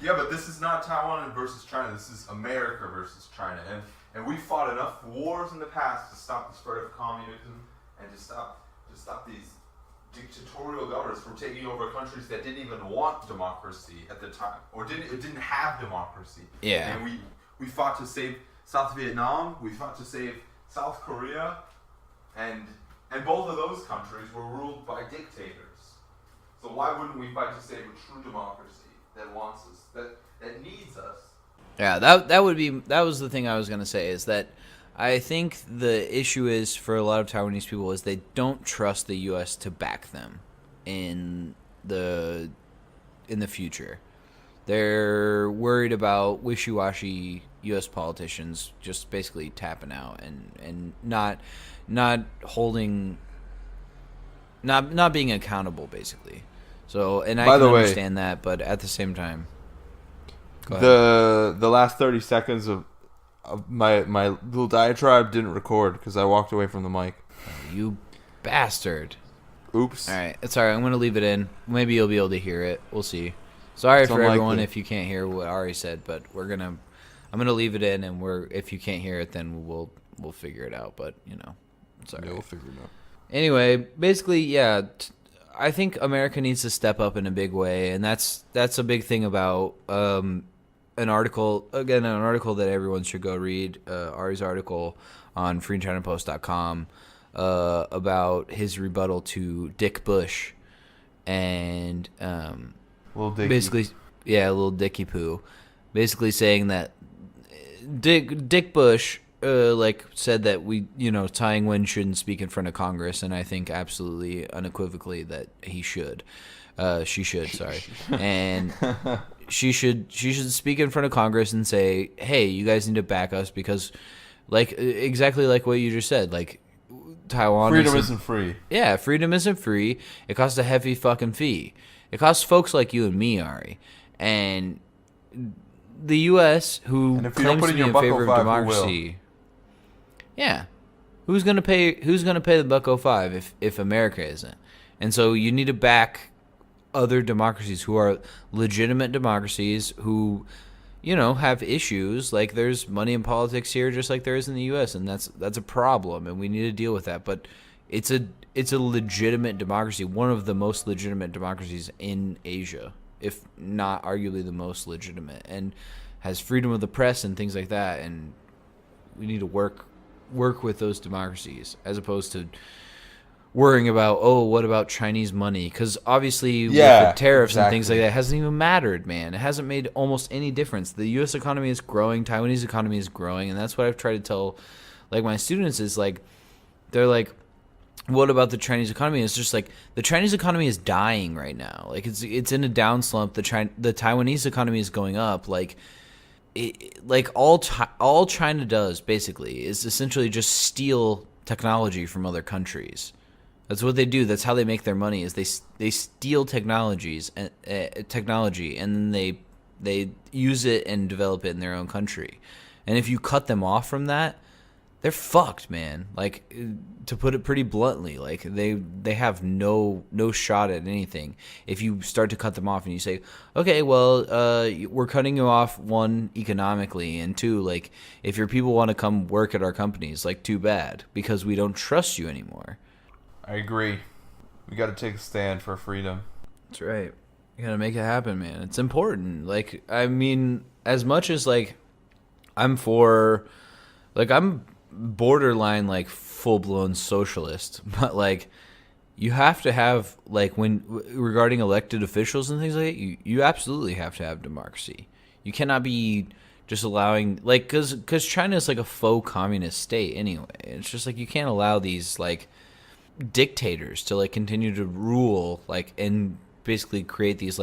Yeah, but this is not Taiwan versus China. This is America versus China. And we fought enough wars in the past to stop the spread of communism and to stop these dictatorial governments from taking over countries that didn't even want democracy at the time, or didn't have democracy. Yeah. And we fought to save South Vietnam. We fought to save South Korea, and both of those countries were ruled by dictators. So why wouldn't we fight to save a true democracy that wants us, that needs us? Yeah, that was the thing I was gonna say, is that I think the issue is for a lot of Taiwanese people is they don't trust the U.S. to back them in the future. They're worried about wishy-washy U.S. politicians just basically tapping out and not being accountable, basically. So, and I can understand that, but at the same time, the last 30 seconds of my little diatribe didn't record because I walked away from the mic. You bastard. Oops. All right, it's all right. I'm gonna leave it in. Maybe you'll be able to hear it. We'll see. Sorry It's for everyone unlikely. if you can't hear what Ari said, but I'm gonna leave it in, and if you can't hear it, then we'll figure it out. But it's all Yeah, right. we'll figure it out. Anyway, basically, yeah, I think America needs to step up in a big way, and that's a big thing about an article that everyone should go read. Ari's article on FreeChinaPost.com about his rebuttal to Dick Bush, and Little Dicky. basically, yeah, little Dicky Poo, basically saying that Dick Bush said that Tsai Ing-wen shouldn't speak in front of Congress, and I think absolutely unequivocally that he should. She should, sorry. And she should speak in front of Congress and say, "Hey, you guys need to back us because exactly like what you just said, Taiwan Freedom isn't free. Yeah, freedom isn't free. It costs a heavy fucking fee. It costs folks like you and me, Ari. And the U.S., who And if you don't claims put to in be your in buck favor of 05, who democracy, yeah, who's gonna pay the buck 05 if America isn't? And so you need to back other democracies who are legitimate democracies who have issues. Like, there's money in politics here just like there is in the US, and that's a problem, and we need to deal with that. But it's a legitimate democracy, one of the most legitimate democracies in Asia, if not arguably the most legitimate, and has freedom of the press and things like that. And we need to work with those democracies as opposed to worrying about, oh, what about Chinese money? Because obviously with the tariffs and things like that, it hasn't even mattered, man. It hasn't made almost any difference. The U.S. economy is growing. Taiwanese economy is growing. And that's what I've tried to tell my students is they're like, what about the Chinese economy? It's just the Chinese economy is dying right now. It's in a down slump. The Taiwanese economy is going up. All China does basically is essentially just steal technology from other countries. That's what they do. That's how they make their money. Is they steal technology and then they use it and develop it in their own country. And if you cut them off from that, they're fucked, man. To put it pretty bluntly, they have no shot at anything. If you start to cut them off and you say, okay, well, we're cutting you off, one, economically, and two, if your people want to come work at our companies, too bad, because we don't trust you anymore. I agree. We got to take a stand for freedom. That's right. You gotta make it happen, man. It's important. I mean, as much as I'm for, I'm borderline full blown socialist, but you have to have when regarding elected officials and things like that, you absolutely have to have democracy. You cannot be just allowing because China is a faux communist state anyway. It's just you can't allow these dictators to continue to rule and basically create these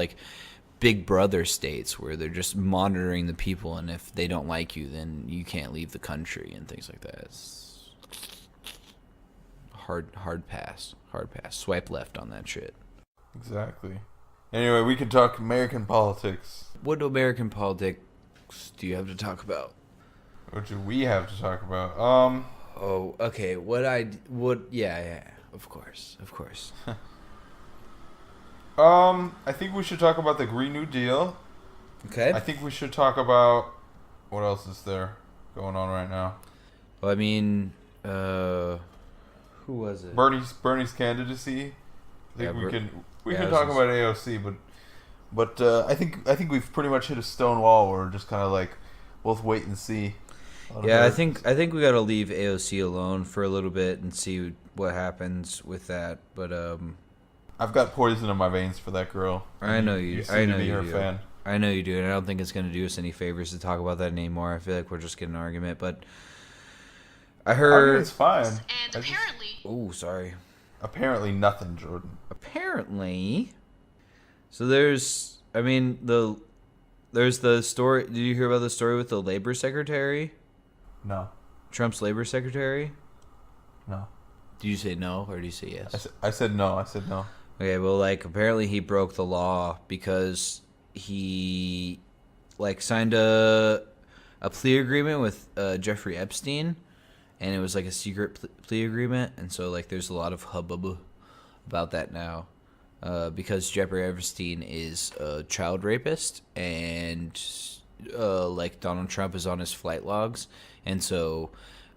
big brother states where they're just monitoring the people, and if they don't like you, then you can't leave the country and things like that. It's hard pass. Swipe left on that shit. Exactly. Anyway, we can talk American politics. What American politics do you have to talk about? What do we have to talk about? Oh, okay. Yeah. Of course. I think we should talk about the Green New Deal. Okay. I think we should talk about what else is there going on right now. Well, I mean, who was it? Bernie's candidacy. I think we can talk about AOC, but I think we've pretty much hit a stone wall where we're just kind of both wait and see. Yeah, I think we got to leave AOC alone for a little bit and see what happens with that. But I've got poison in my veins for that girl. I know you. I know you do. Fan. I know you do, and I don't think it's going to do us any favors to talk about that anymore. I feel like we're just getting an argument, but I heard it's fine. And apparently, oh, sorry. Apparently nothing, Jordan. Apparently, so there's the story. Did you hear about the story with the labor secretary? No. Trump's labor secretary? No. Did you say no or did you say yes? I said no. Okay, well, apparently he broke the law because he signed a plea agreement with Jeffrey Epstein, and it was a secret plea agreement, and so there's a lot of hubbub about that now. Because Jeffrey Epstein is a child rapist, and like Donald Trump is on his flight logs, and so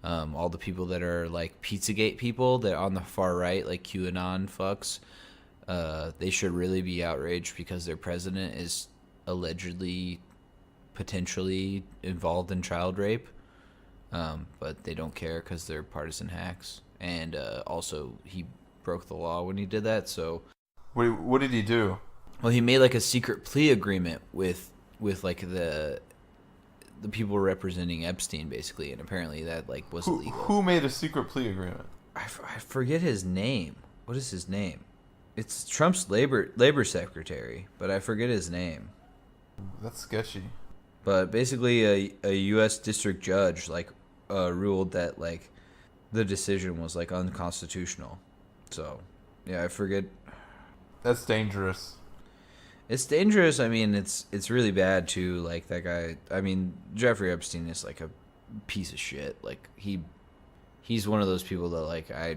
all the people that are like Pizzagate people that are on the far right, like QAnon fucks, they should really be outraged because their president is allegedly, potentially involved in child rape, but they don't care because they're partisan hacks, and also he broke the law when he did that, so. What did he do? Well, he made like a secret plea agreement with like the people representing Epstein, basically, and apparently that like was illegal. Who made a secret plea agreement? I forget his name. What is his name? It's Trump's labor secretary, but I forget his name. That's sketchy. But basically, a U.S. district judge like ruled that like the decision was like unconstitutional. So yeah, I forget. That's dangerous. It's dangerous. I mean, it's really bad too. Like that guy. I mean, Jeffrey Epstein is like a piece of shit. Like he's one of those people that like I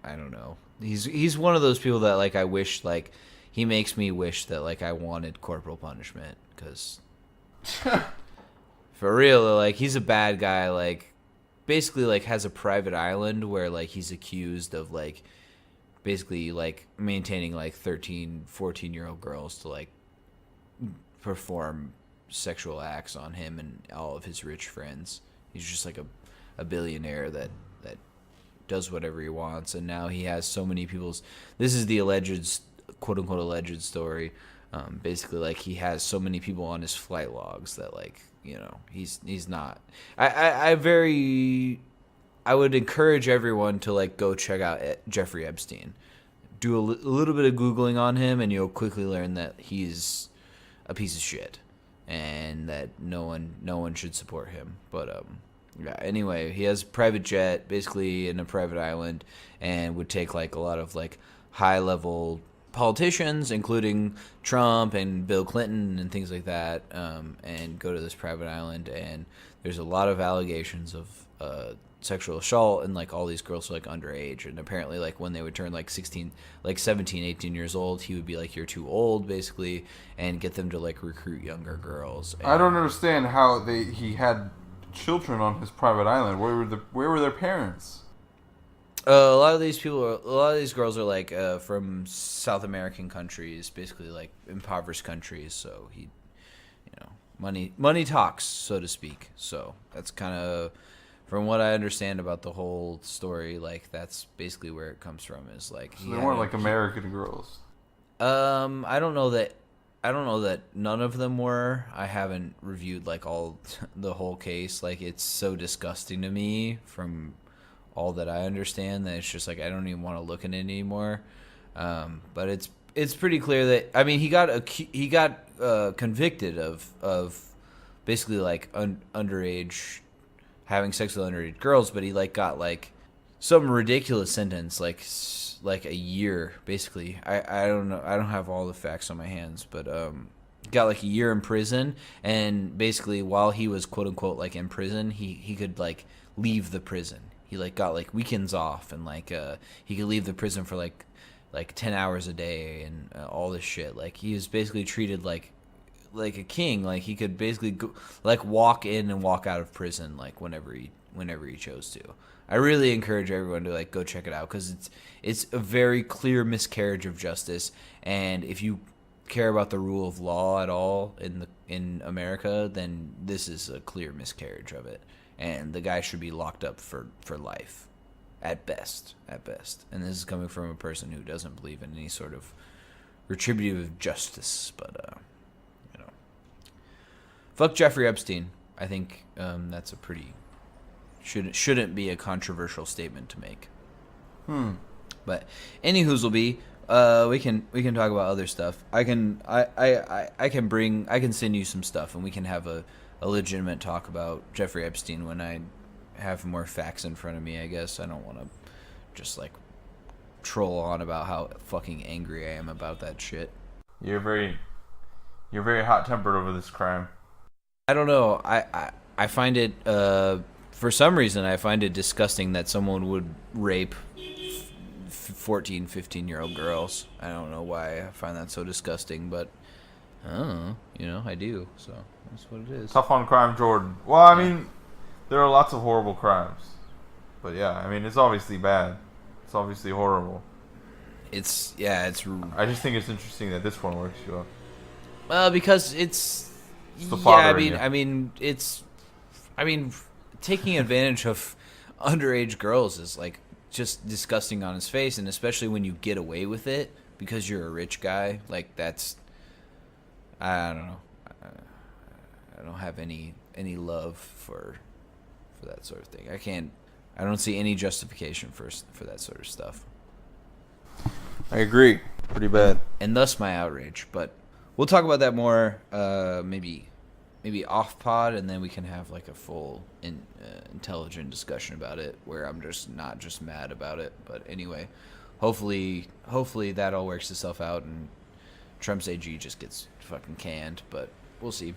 don't know. He's one of those people that like I wish like he makes me wish that like I wanted corporal punishment, because for real, like he's a bad guy. Like basically like has a private island where like he's accused of like basically like maintaining like 13, 14-year-old girls to like perform sexual acts on him and all of his rich friends. He's just like a billionaire that does whatever he wants, and now he has so many people's. This is the alleged, quote unquote, alleged story. Basically, like he has so many people on his flight logs that like he's not. I would encourage everyone to like go check out Jeffrey Epstein. Do a little bit of Googling on him, and you'll quickly learn that he's a piece of shit, and that no one should support him. But yeah. Anyway, he has a private jet, basically in a private island, and would take like a lot of like high level politicians, including Trump and Bill Clinton and things like that, and go to this private island. And there's a lot of allegations of sexual assault, and like all these girls are like underage, and apparently like when they would turn like 17, 18 years old, he would be like, you're too old, basically, and get them to like recruit younger girls. And I don't understand how he had children on his private island. Where were their parents? A lot of these girls are like from South American countries, basically like impoverished countries, so he money talks, so to speak. So that's kind of, from what I understand about the whole story, like that's basically where it comes from. Is like so they weren't like American girls. I don't know that none of them were. I haven't reviewed like the whole case. Like it's so disgusting to me from all that I understand that it's just like I don't even want to look at it anymore. But it's pretty clear that, I mean, he got convicted of basically like underage, having sex with underage girls, but he like got like some ridiculous sentence, like a year, basically. I don't know. I don't have all the facts on my hands, but got like a year in prison, and basically while he was quote unquote like in prison, he could like leave the prison. He like got like weekends off, and like he could leave the prison for like 10 hours a day and all this shit. Like he was basically treated like a king. Like he could basically go, like walk in and walk out of prison like whenever he chose to. I really encourage everyone to like go check it out, because it's a very clear miscarriage of justice. And if you care about the rule of law at all in America, then this is a clear miscarriage of it. And the guy should be locked up for life, at best. And this is coming from a person who doesn't believe in any sort of retributive justice. But fuck Jeffrey Epstein. I think that's a pretty shouldn't be a controversial statement to make. But anywho's will be, we can talk about other stuff. I can send you some stuff, and we can have a legitimate talk about Jeffrey Epstein when I have more facts in front of me, I guess. I don't want to just like troll on about how fucking angry I am about that shit. You're very hot-tempered over this crime. I don't know. I find it for some reason I find it disgusting that someone would rape 14, 15-year-old girls. I don't know why I find that so disgusting, but I don't know. I do. So that's what it is. Tough on crime, Jordan. Well, I mean, there are lots of horrible crimes. But yeah, I mean, it's obviously bad. It's obviously horrible. It's. I just think it's interesting that this one works you up. Well, because it's the father in you. I mean, taking advantage of underage girls is like just disgusting on his face, and especially when you get away with it because you're a rich guy. Like that's, I don't know. I don't have any love for that sort of thing. I don't see any justification for that sort of stuff. I agree. Pretty bad. And thus my outrage, but we'll talk about that more maybe off pod, and then we can have like a full intelligent discussion about it where I'm just not just mad about it. But anyway, hopefully that all works itself out and Trump's AG just gets fucking canned, but we'll see.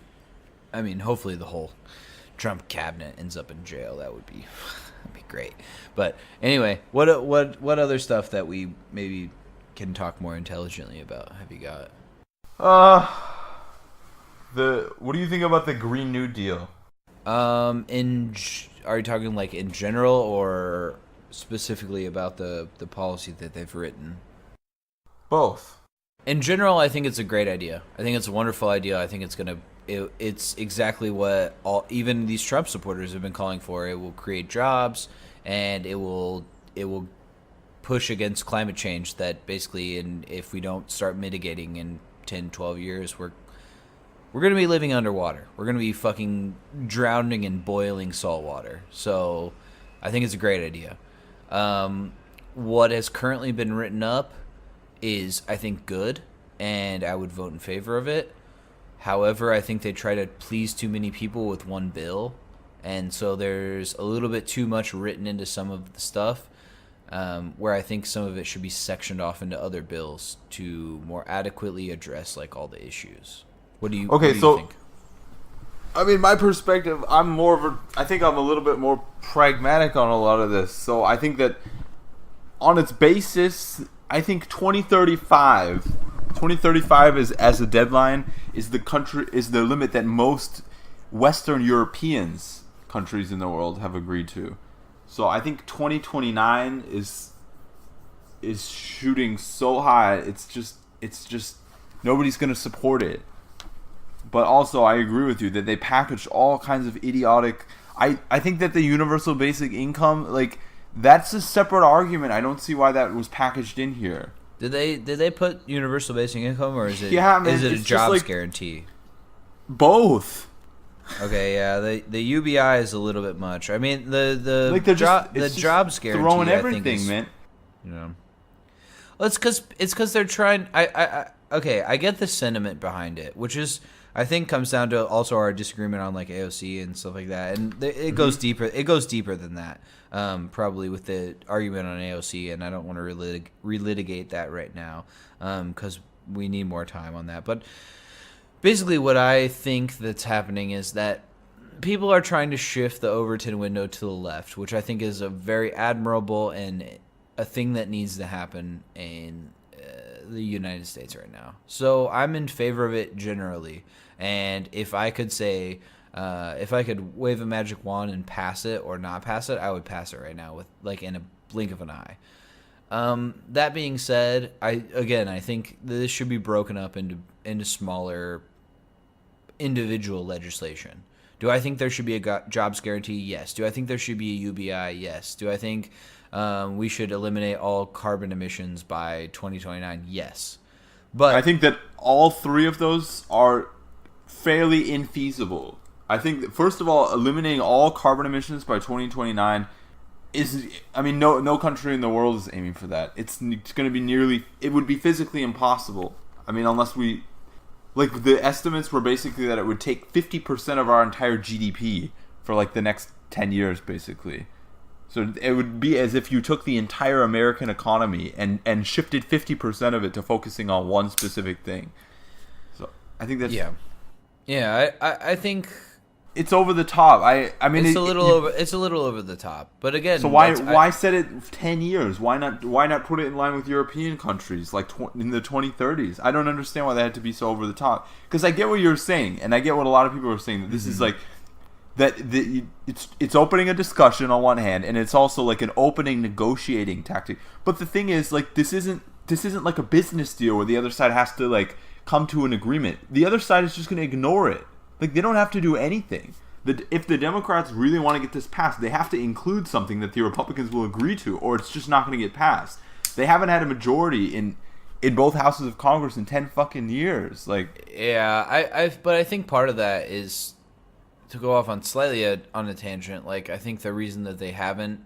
I mean, hopefully the whole Trump cabinet ends up in jail. That would be great. But anyway, what other stuff that we maybe can talk more intelligently about have you got? What do you think about the Green New Deal? Are you talking like in general or specifically about the policy that they've written? Both. In general, I think it's a great idea. I think it's a wonderful idea. I think it's exactly what even these Trump supporters have been calling for. It will create jobs, and it will push against climate change. That basically, if we don't start mitigating in 10, 12 years, we're going to be living underwater. We're going to be fucking drowning in boiling salt water. So I think it's a great idea. What has currently been written up is, I think, good, and I would vote in favor of it. However, I think they try to please too many people with one bill, and so there's a little bit too much written into some of the stuff, where I think some of it should be sectioned off into other bills to more adequately address like all the issues. What do you think? I mean, my perspective, I think I'm a little bit more pragmatic on a lot of this. So I think that on its basis, I think 2035 is as a deadline is the limit that most Western Europeans countries in the world have agreed to. So I think 2029 is shooting so high. It's just nobody's going to support it. But also, I agree with you that they packaged all kinds of idiotic. I think that the universal basic income, like, that's a separate argument. I don't see why that was packaged in here. Did they put universal basic income, or is it is it a jobs guarantee? Both. Okay, yeah, the UBI is a little bit much. I mean, the jobs guarantee, throwing everything, I think is, man. Well, it's because they're trying. I get the sentiment behind it, which is, I think, comes down to also our disagreement on like AOC and stuff like that, and it goes deeper. It goes deeper than that, probably with the argument on AOC, and I don't want to relitigate that right now, because we need more time on that. But basically, what I think that's happening is that people are trying to shift the Overton window to the left, which I think is a very admirable and a thing that needs to happen in the United States right now. So I'm in favor of it generally. And if I could say, if I could wave a magic wand and pass it or not pass it, I would pass it right now with like in a blink of an eye. That being said, I think this should be broken up into smaller individual legislation. Do I think there should be a jobs guarantee? Yes. Do I think there should be a UBI? Yes. Do I think we should eliminate all carbon emissions by 2029? Yes. But I think that all three of those are fairly infeasible. I think that, first of all, eliminating all carbon emissions by 2029 is, I mean, no country in the world is aiming for that. It's going to be it would be physically impossible. I mean, unless we, like, the estimates were basically that it would take 50% of our entire GDP for like the next 10 years, basically. So it would be as if you took the entire American economy and shifted 50% of it to focusing on one specific thing. So I think that's... Yeah, I think it's over the top. I mean, It's a little over. It's a little over the top. But again, so why set it 10 years? Why not put it in line with European countries like in the 2030s? I don't understand why they had to be so over the top. Because I get what you're saying, and I get what a lot of people are saying, that this is like it's opening a discussion on one hand, and it's also like an opening negotiating tactic. But the thing is, like, this isn't like a business deal where the other side has to like come to an agreement. The other side is just going to ignore it. Like, they don't have to do anything. If the Democrats really want to get this passed, they have to include something that the Republicans will agree to, or it's just not going to get passed. They haven't had a majority in both houses of Congress in 10 fucking years. Like, yeah, but I think part of that is, to go off on on a tangent, like, I think the reason that they haven't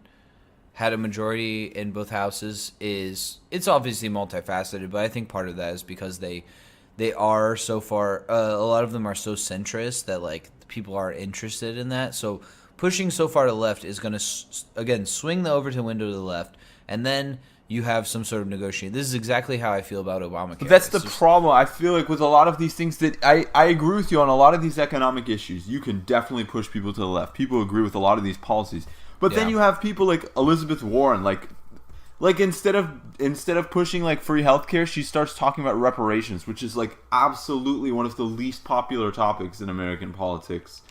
had a majority in both houses is, it's obviously multifaceted, but I think part of that is because they are so far, a lot of them are so centrist that, like, people are interested in that. So pushing so far to the left is going to, again, swing the Overton window to the left, and then you have some sort of negotiation. This is exactly how I feel about Obamacare. But that's the problem. I feel like with a lot of these things that I agree with you on a lot of these economic issues. You can definitely push people to the left. People agree with a lot of these policies. But then you have people like Elizabeth Warren, like instead of pushing like free healthcare, she starts talking about reparations, which is like absolutely one of the least popular topics in American politics.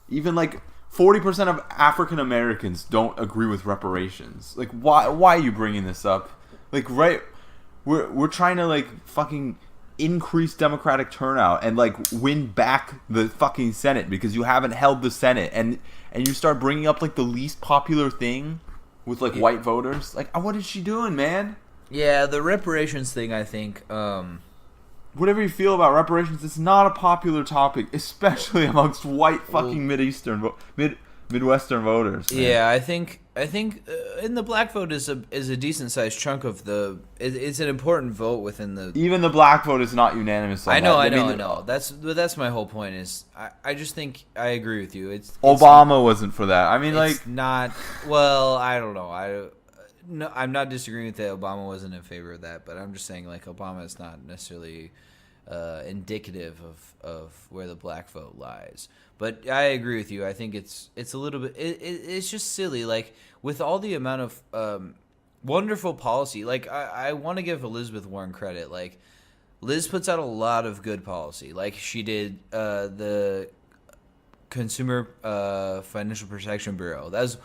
Even like 40% of African Americans don't agree with reparations. Like, why are you bringing this up? Like, right, we're trying to like fucking increase Democratic turnout and like win back the fucking Senate because you haven't held the Senate, and you start bringing up like the least popular thing with like white voters. Like, what is she doing, man? Yeah, the reparations thing, I think. Whatever you feel about reparations, it's not a popular topic, especially amongst white fucking Midwestern voters. Man. Yeah, I think in the black vote is a decent sized chunk of the. It's an important vote within the. Even the black vote is not unanimous. I know. That's my whole point. Is I just think I agree with you. It's Obama wasn't for that. I mean, like, not. Well, I don't know. No, I'm not disagreeing with that. Obama wasn't in favor of that, but I'm just saying, like, Obama is not necessarily indicative of where the black vote lies. But I agree with you. I think it's a little bit. It's just silly. Like, with all the amount of wonderful policy, like, I want to give Elizabeth Warren credit. Like, Liz puts out a lot of good policy. Like, she did the Consumer Financial Protection Bureau. That was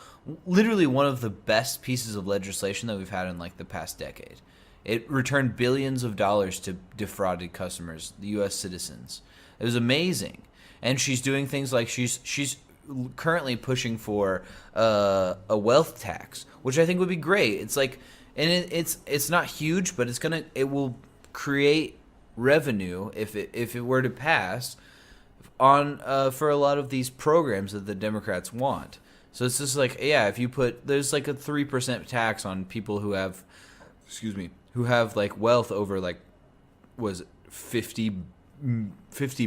literally one of the best pieces of legislation that we've had in like the past decade. It returned billions of dollars to defrauded customers, the U.S. citizens. It was amazing. And she's doing things like she's currently pushing for a wealth tax, which I think would be great. It's like, and it's not huge, but it will create revenue if it were to pass on for a lot of these programs that the Democrats want. So it's just like, yeah, if you there's like a 3% tax on people who have like wealth over like, was it $50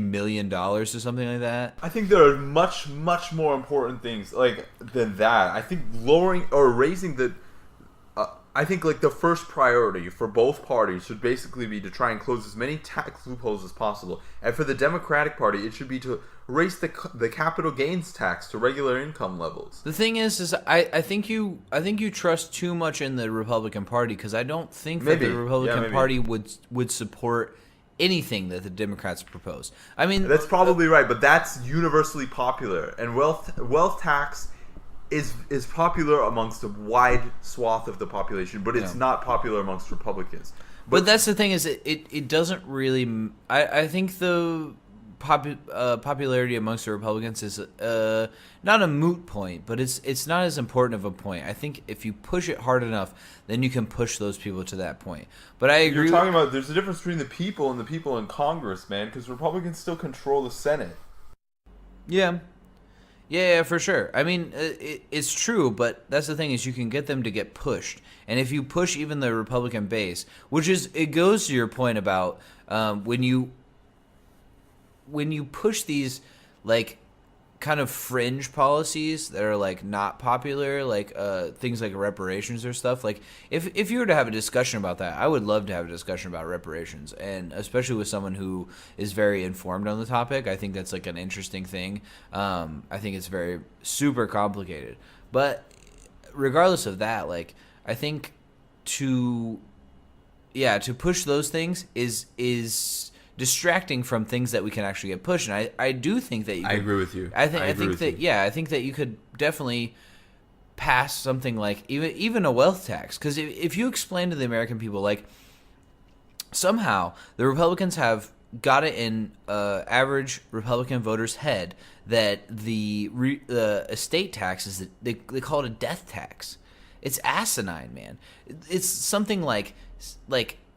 million or something like that. I think there are much more important things like than that. I think lowering or raising the I think like the first priority for both parties should basically be to try and close as many tax loopholes as possible. And for the Democratic Party, it should be to raise the capital gains tax to regular income levels. The thing is I think you trust too much in the Republican Party, because I don't think that the Republican Party would support anything that the Democrats propose. I mean, that's probably right, but that's universally popular, and wealth tax is popular amongst a wide swath of the population, but it's not popular amongst Republicans. But that's the thing, is it doesn't really. I think the popularity amongst the Republicans is not a moot point, but it's not as important of a point. I think if you push it hard enough, then you can push those people to that point. But I agree. You're talking about there's a difference between the people and the people in Congress, man, because Republicans still control the Senate. Yeah, for sure. I mean, it's true, but that's the thing, is you can get them to get pushed. And if you push even the Republican base, it goes to your point about when you push these, like, kind of fringe policies that are like not popular, like things like reparations or stuff. Like if you were to have a discussion about that, I would love to have a discussion about reparations, and especially with someone who is very informed on the topic. I think that's like an interesting thing. I think it's very super complicated, but regardless of that, like I think to push those things is distracting from things that we can actually get pushed. And I do think that I agree with you. I think that you could definitely pass something like even a wealth tax, because if you explain to the American people, like, somehow the Republicans have got it in average Republican voters' head that the estate tax is they call it a death tax. It's asinine, man. It's something like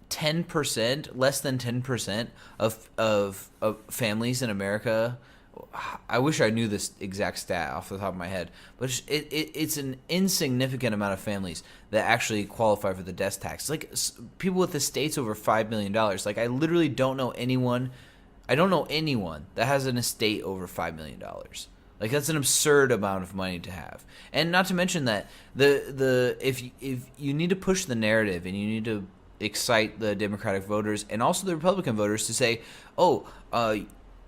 10%, less than 10% of families in America. I wish I knew this exact stat off the top of my head, but it's an insignificant amount of families that actually qualify for the death tax. Like people with estates over $5 million. Like I literally don't know anyone. I don't know anyone that has an estate over $5 million. Like that's an absurd amount of money to have, and not to mention that if you need to push the narrative and you need to excite the Democratic voters and also the Republican voters to say,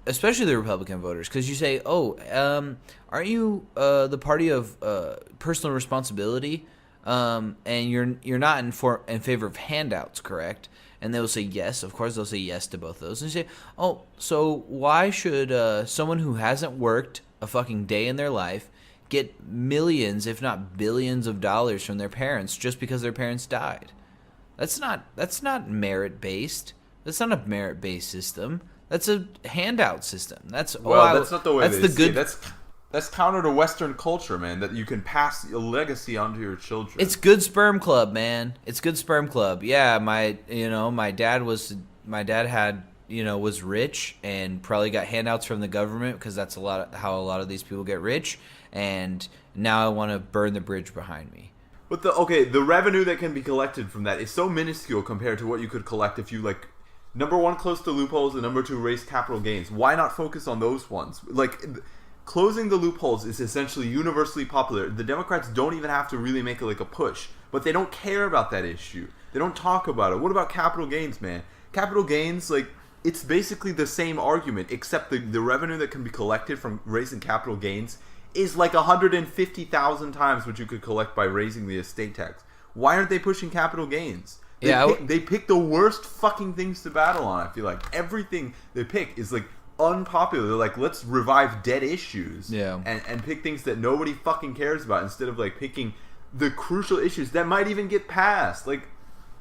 especially the Republican voters, because you say, aren't you the party of personal responsibility, and you're not in favor of handouts, correct? And they'll say yes. Of course, they'll say yes to both of those. And you say, so why should someone who hasn't worked a fucking day in their life get millions, if not billions of dollars from their parents just because their parents died? That's not merit-based. That's not a merit-based system. That's a handout system. That's not the way they see it. That's counter to Western culture, man. That you can pass a legacy onto your children. It's good sperm club, man. It's good sperm club. Yeah, my dad was rich and probably got handouts from the government, because that's how a lot of these people get rich. And now I want to burn the bridge behind me. But the revenue that can be collected from that is so minuscule compared to what you could collect if you, like, number one, close to loopholes, and number two, raise capital gains. Why not focus on those ones? Like, closing the loopholes is essentially universally popular. The Democrats don't even have to really make it like a push, but they don't care about that issue. They don't talk about it. What about capital gains, man? Capital gains, like, it's basically the same argument, except the revenue that can be collected from raising capital gains is like 150,000 times what you could collect by raising the estate tax. Why aren't they pushing capital gains? They pick the worst fucking things to battle on. I feel like everything they pick is like unpopular. They're like, let's revive dead issues, and pick things that nobody fucking cares about instead of like picking the crucial issues that might even get passed. Like,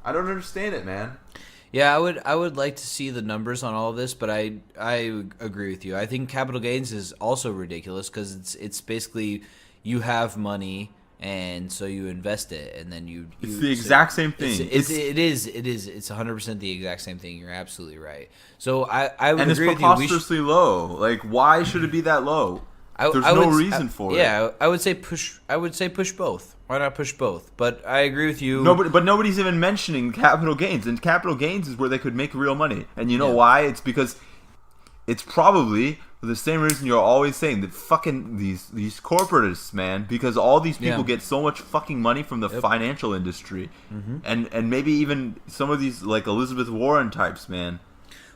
I don't understand it, man. Yeah, I would like to see the numbers on all of this, but I agree with you. I think capital gains is also ridiculous, because it's basically you have money and so you invest it, and then it's the exact same thing. It's 100% the exact same thing. You're absolutely right. So I would agree with you. And it's preposterously low. Like, why should it be that low? There's no reason for it. Yeah, I would say push both. Why not push both? But I agree with you. But nobody's even mentioning capital gains, and capital gains is where they could make real money. And you know why? It's because it's probably for the same reason you're always saying that fucking these corporatists, man, because all these people get so much fucking money from the financial industry, and maybe even some of these like Elizabeth Warren types, man.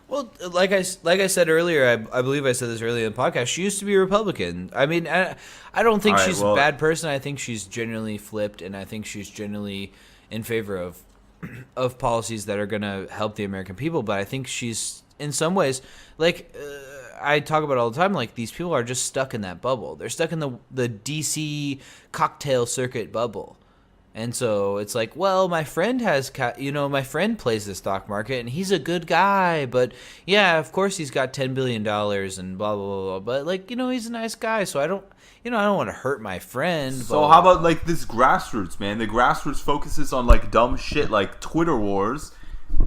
Well, like I said earlier, I believe I said this earlier in the podcast, she used to be a Republican. I mean, I don't think she's a bad person. I think she's genuinely flipped, and I think she's genuinely in favor of policies that are going to help the American people. But I think she's, in some ways, like I talk about all the time, like these people are just stuck in that bubble. They're stuck in the DC cocktail circuit bubble. And so it's like, well, my friend my friend plays the stock market and he's a good guy, but yeah, of course he's got $10 billion and blah, blah, blah, blah. But like, he's a nice guy. So I don't want to hurt my friend. So how about like this grassroots, man? The grassroots focuses on like dumb shit like Twitter wars,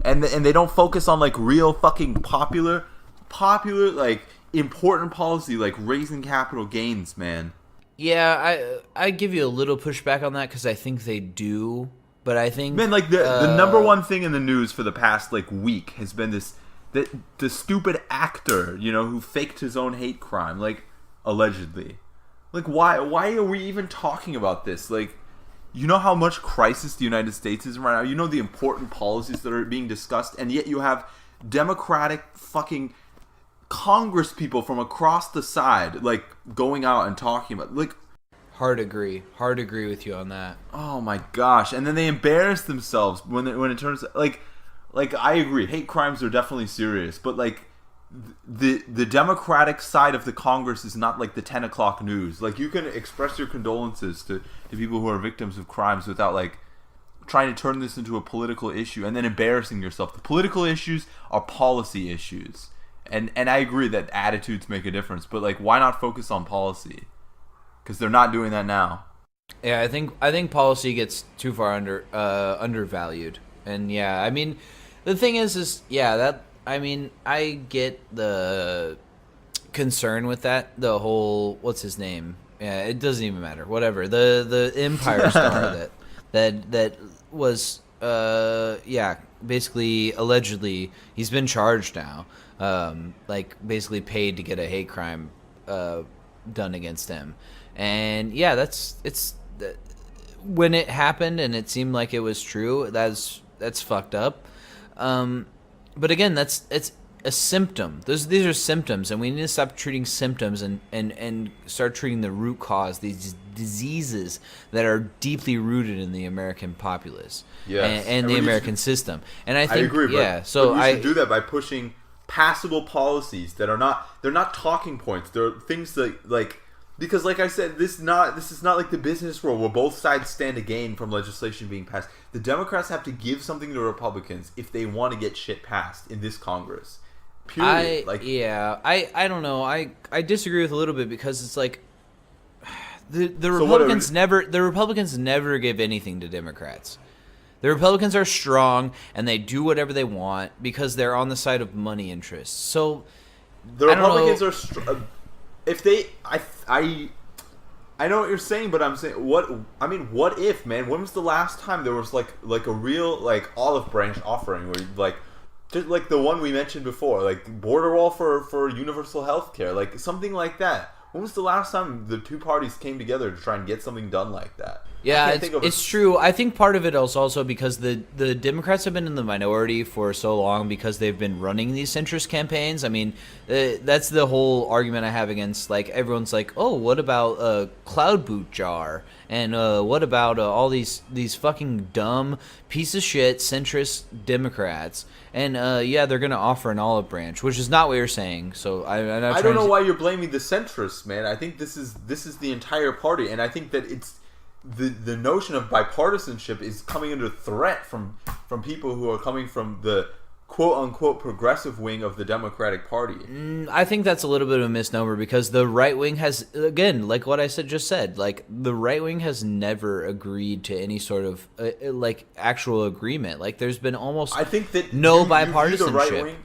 and they don't focus on like real fucking popular, like important policy like raising capital gains, man. Yeah, I give you a little pushback on that because I think they do, but I think like the number one thing in the news for the past like week has been the stupid actor, who faked his own hate crime. Like, allegedly. Like, why are we even talking about this? Like, you know how much crisis the United States is in right now? You know the important policies that are being discussed, and yet you have Democratic fucking Congress people from across the side, like, going out and talking about, like... Hard agree with you on that. Oh my gosh. And then they embarrass themselves when it turns... Like, I agree, hate crimes are definitely serious, but, like, the Democratic side of the Congress is not like the 10 o'clock news. Like, you can express your condolences to people who are victims of crimes without, like, trying to turn this into a political issue and then embarrassing yourself. The political issues are policy issues. And I agree that attitudes make a difference, but, like, why not focus on policy? Because they're not doing that now. Yeah, I think policy gets too far undervalued. And yeah, I mean, the thing is that, I mean, I get the concern with that. The whole, what's his name? Yeah, it doesn't even matter. Whatever. The Empire star that was basically allegedly he's been charged now. Like basically paid to get a hate crime done against him. And yeah, when it happened and it seemed like it was true, that's fucked up. But again, it's a symptom. These are symptoms, and we need to stop treating symptoms and start treating the root cause, these diseases that are deeply rooted in the American populace and the American system. And I think, I agree, so we should do that by pushing passable policies that are not talking points. They're things that, like, because, like I said, this is not like the business world where both sides stand to gain from legislation being passed. The Democrats have to give something to Republicans if they want to get shit passed in this Congress. Period. I don't know. I disagree with a little bit because it's like the Republicans never give anything to Democrats. The Republicans are strong and they do whatever they want because they're on the side of money interests. So the Republicans are if they I know what you're saying, but I'm saying what if, man? When was the last time there was like a real, like, olive branch offering where, like, just like the one we mentioned before, like border wall for universal health care, like something like that? When was the last time the two parties came together to try and get something done like that? Yeah, it's true. I think part of it is also because the Democrats have been in the minority for so long because they've been running these centrist campaigns. I mean, that's the whole argument I have against, like, everyone's like, oh, what about a cloud boot jar? And what about all these fucking dumb piece of shit centrist Democrats? And they're going to offer an olive branch, which is not what you're saying. So I don't know why you're blaming the centrists, man. I think this is the entire party, and I think that it's the notion of bipartisanship is coming under threat from people who are coming from the quote-unquote progressive wing of the Democratic Party. I think that's a little bit of a misnomer because the right wing has, again, like what I just said, like the right wing has never agreed to any sort of like actual agreement. Like there's been almost bipartisanship.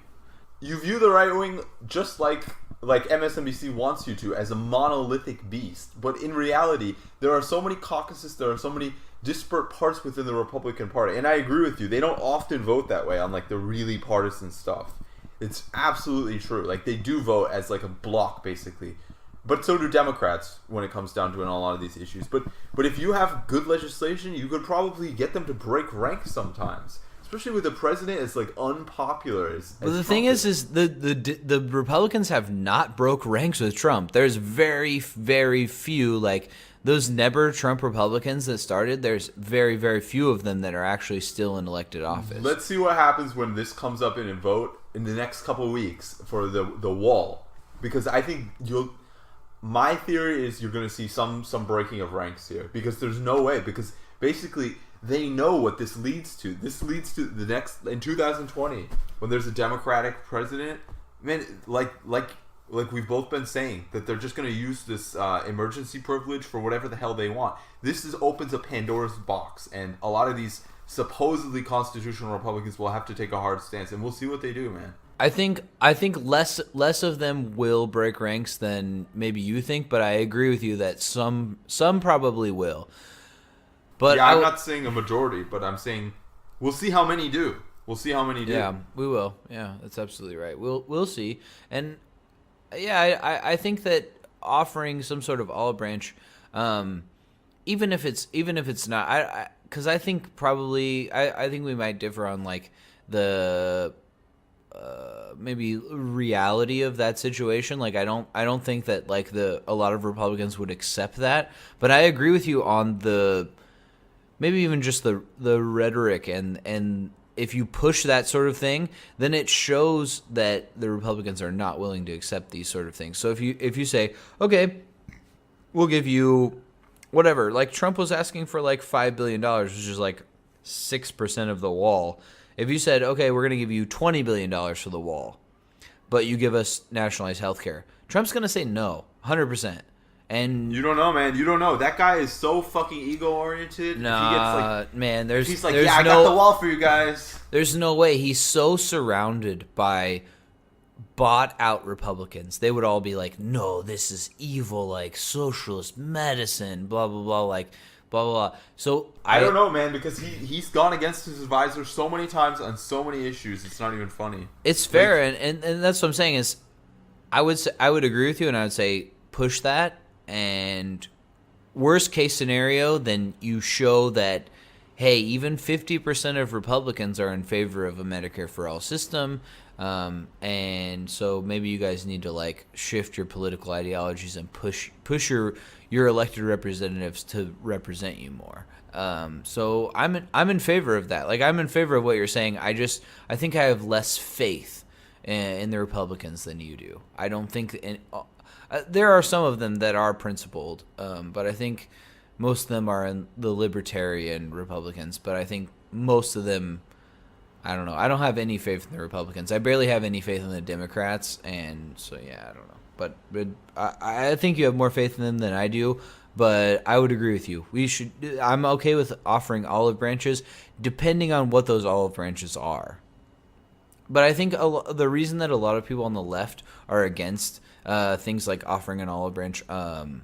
You view the right wing just like MSNBC wants you to, as a monolithic beast. But in reality, there are so many caucuses, there are so many disparate parts within the Republican Party. And I agree with you. They don't often vote that way on, like, the really partisan stuff. It's absolutely true. Like, they do vote as, like, a block, basically. But so do Democrats when it comes down to it on a lot of these issues. But if you have good legislation, you could probably get them to break ranks sometimes. Especially with the president as, like, unpopular as But the thing is the Republicans have not broke ranks with Trump. There's very, very few, like, those never Trump Republicans that started, there's very, very few of them that are actually still in elected office. Let's see what happens when this comes up in a vote in the next couple of weeks for the wall. Because I think my theory is you're going to see some breaking of ranks here. Because there's no way. Because basically they know what this leads to. This leads to the next, in 2020, when there's a Democratic president, man, like we've both been saying, that they're just going to use this emergency privilege for whatever the hell they want. This opens a Pandora's box, and a lot of these supposedly constitutional Republicans will have to take a hard stance, and we'll see what they do, man. I think less of them will break ranks than maybe you think, but I agree with you that some probably will. But yeah, I'm not saying a majority, but I'm saying we'll see how many do. We'll see how many do. Yeah, we will. Yeah, that's absolutely right. We'll see. And yeah, I think that offering some sort of olive branch, even if it's not, because I think probably I think we might differ on like the maybe reality of that situation. Like I don't think that like a lot of Republicans would accept that, but I agree with you on the maybe even just the rhetoric and if you push that sort of thing, then it shows that the Republicans are not willing to accept these sort of things. So if you say, okay, we'll give you whatever, like Trump was asking for like $5 billion, which is like 6% of the wall. If you said, okay, we're going to give you $20 billion for the wall, but you give us nationalized health care, Trump's going to say no, 100%. And you don't know, man. You don't know. That guy is so fucking ego-oriented. Nah, man. He's like, yeah, I got the wall for you guys. There's no way. He's so surrounded by bought-out Republicans. They would all be like, no, this is evil, like socialist medicine, blah, blah, blah, like, blah, blah, blah. So I don't know, man, because he's gone against his advisor so many times on so many issues. It's not even funny. It's fair, and that's what I'm saying is I would agree with you, and I would say push that. And worst case scenario, then you show that, hey, even 50% of Republicans are in favor of a Medicare for all system, and so maybe you guys need to like shift your political ideologies and push your elected representatives to represent you more. So I'm in favor of that. Like I'm in favor of what you're saying. I think I have less faith in the Republicans than you do. I don't think. There are some of them that are principled, but I think most of them are in the libertarian Republicans. But I think most of them, I don't know. I don't have any faith in the Republicans. I barely have any faith in the Democrats, and so yeah, I don't know. But I think you have more faith in them than I do. But I would agree with you. I'm okay with offering olive branches, depending on what those olive branches are. But I think the reason that a lot of people on the left are against things like offering an olive branch on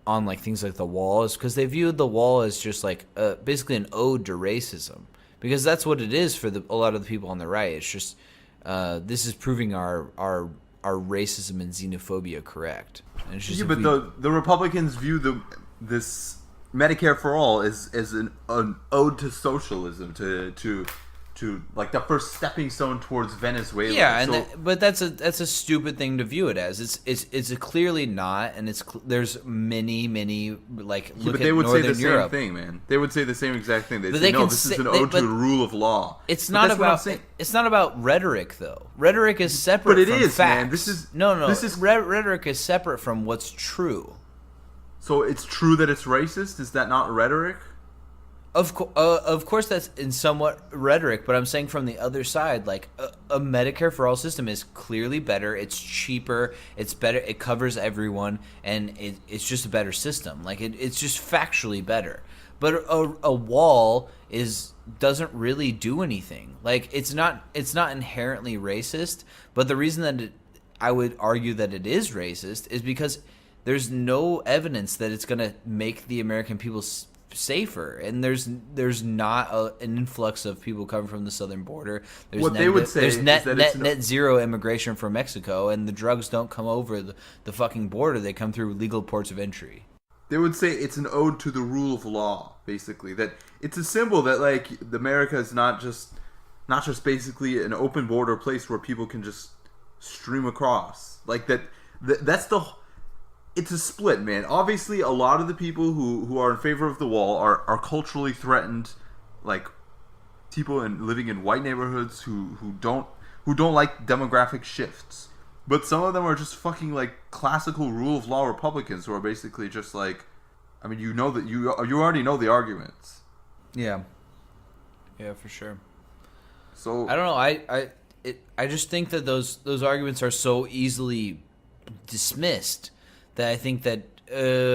like things like the wall is because they viewed the wall as just like basically an ode to racism, because that's what it is for a lot of the people on the right. It's just this is proving our racism and xenophobia correct. And it's just but the Republicans view this Medicare for all as an ode to socialism, to like the first stepping stone towards Venezuela. Yeah, but that's a stupid thing to view it as. It's clearly not, and there's many like look but they at would Northern say the Europe. Same thing, man. They would say the same exact thing. They'd But say, they no, can this say- is an they- ode to but the rule of law. It's But not that's what I'm about saying. it's not about rhetoric though. Rhetoric is separate. But it from is, facts. man. This is rhetoric is separate from what's true. So it's true that it's racist? Is that not rhetoric? Of course, that's in somewhat rhetoric, but I'm saying from the other side, like a Medicare for all system is clearly better. It's cheaper. It's better. It covers everyone, and it's just a better system. Like it's just factually better. But a wall doesn't really do anything. Like it's not inherently racist. But the reason that I would argue that it is racist is because there's no evidence that it's going to make the American people safer, and there's not an influx of people coming from the southern border. There's What they would say there's is net that net, it's net zero immigration from Mexico, and the drugs don't come over the fucking border. They come through legal ports of entry. They would say it's an ode to the rule of law, basically. That it's a symbol that like America is not just basically an open border place where people can just stream across. Like that's the. It's a split, man. Obviously, a lot of the people who are in favor of the wall are culturally threatened, like people living in white neighborhoods who don't like demographic shifts. But some of them are just fucking like classical rule of law Republicans who are basically just like, I mean, you know that you already know the arguments. Yeah, for sure. So I don't know. I just think that those arguments are so easily dismissed that I think that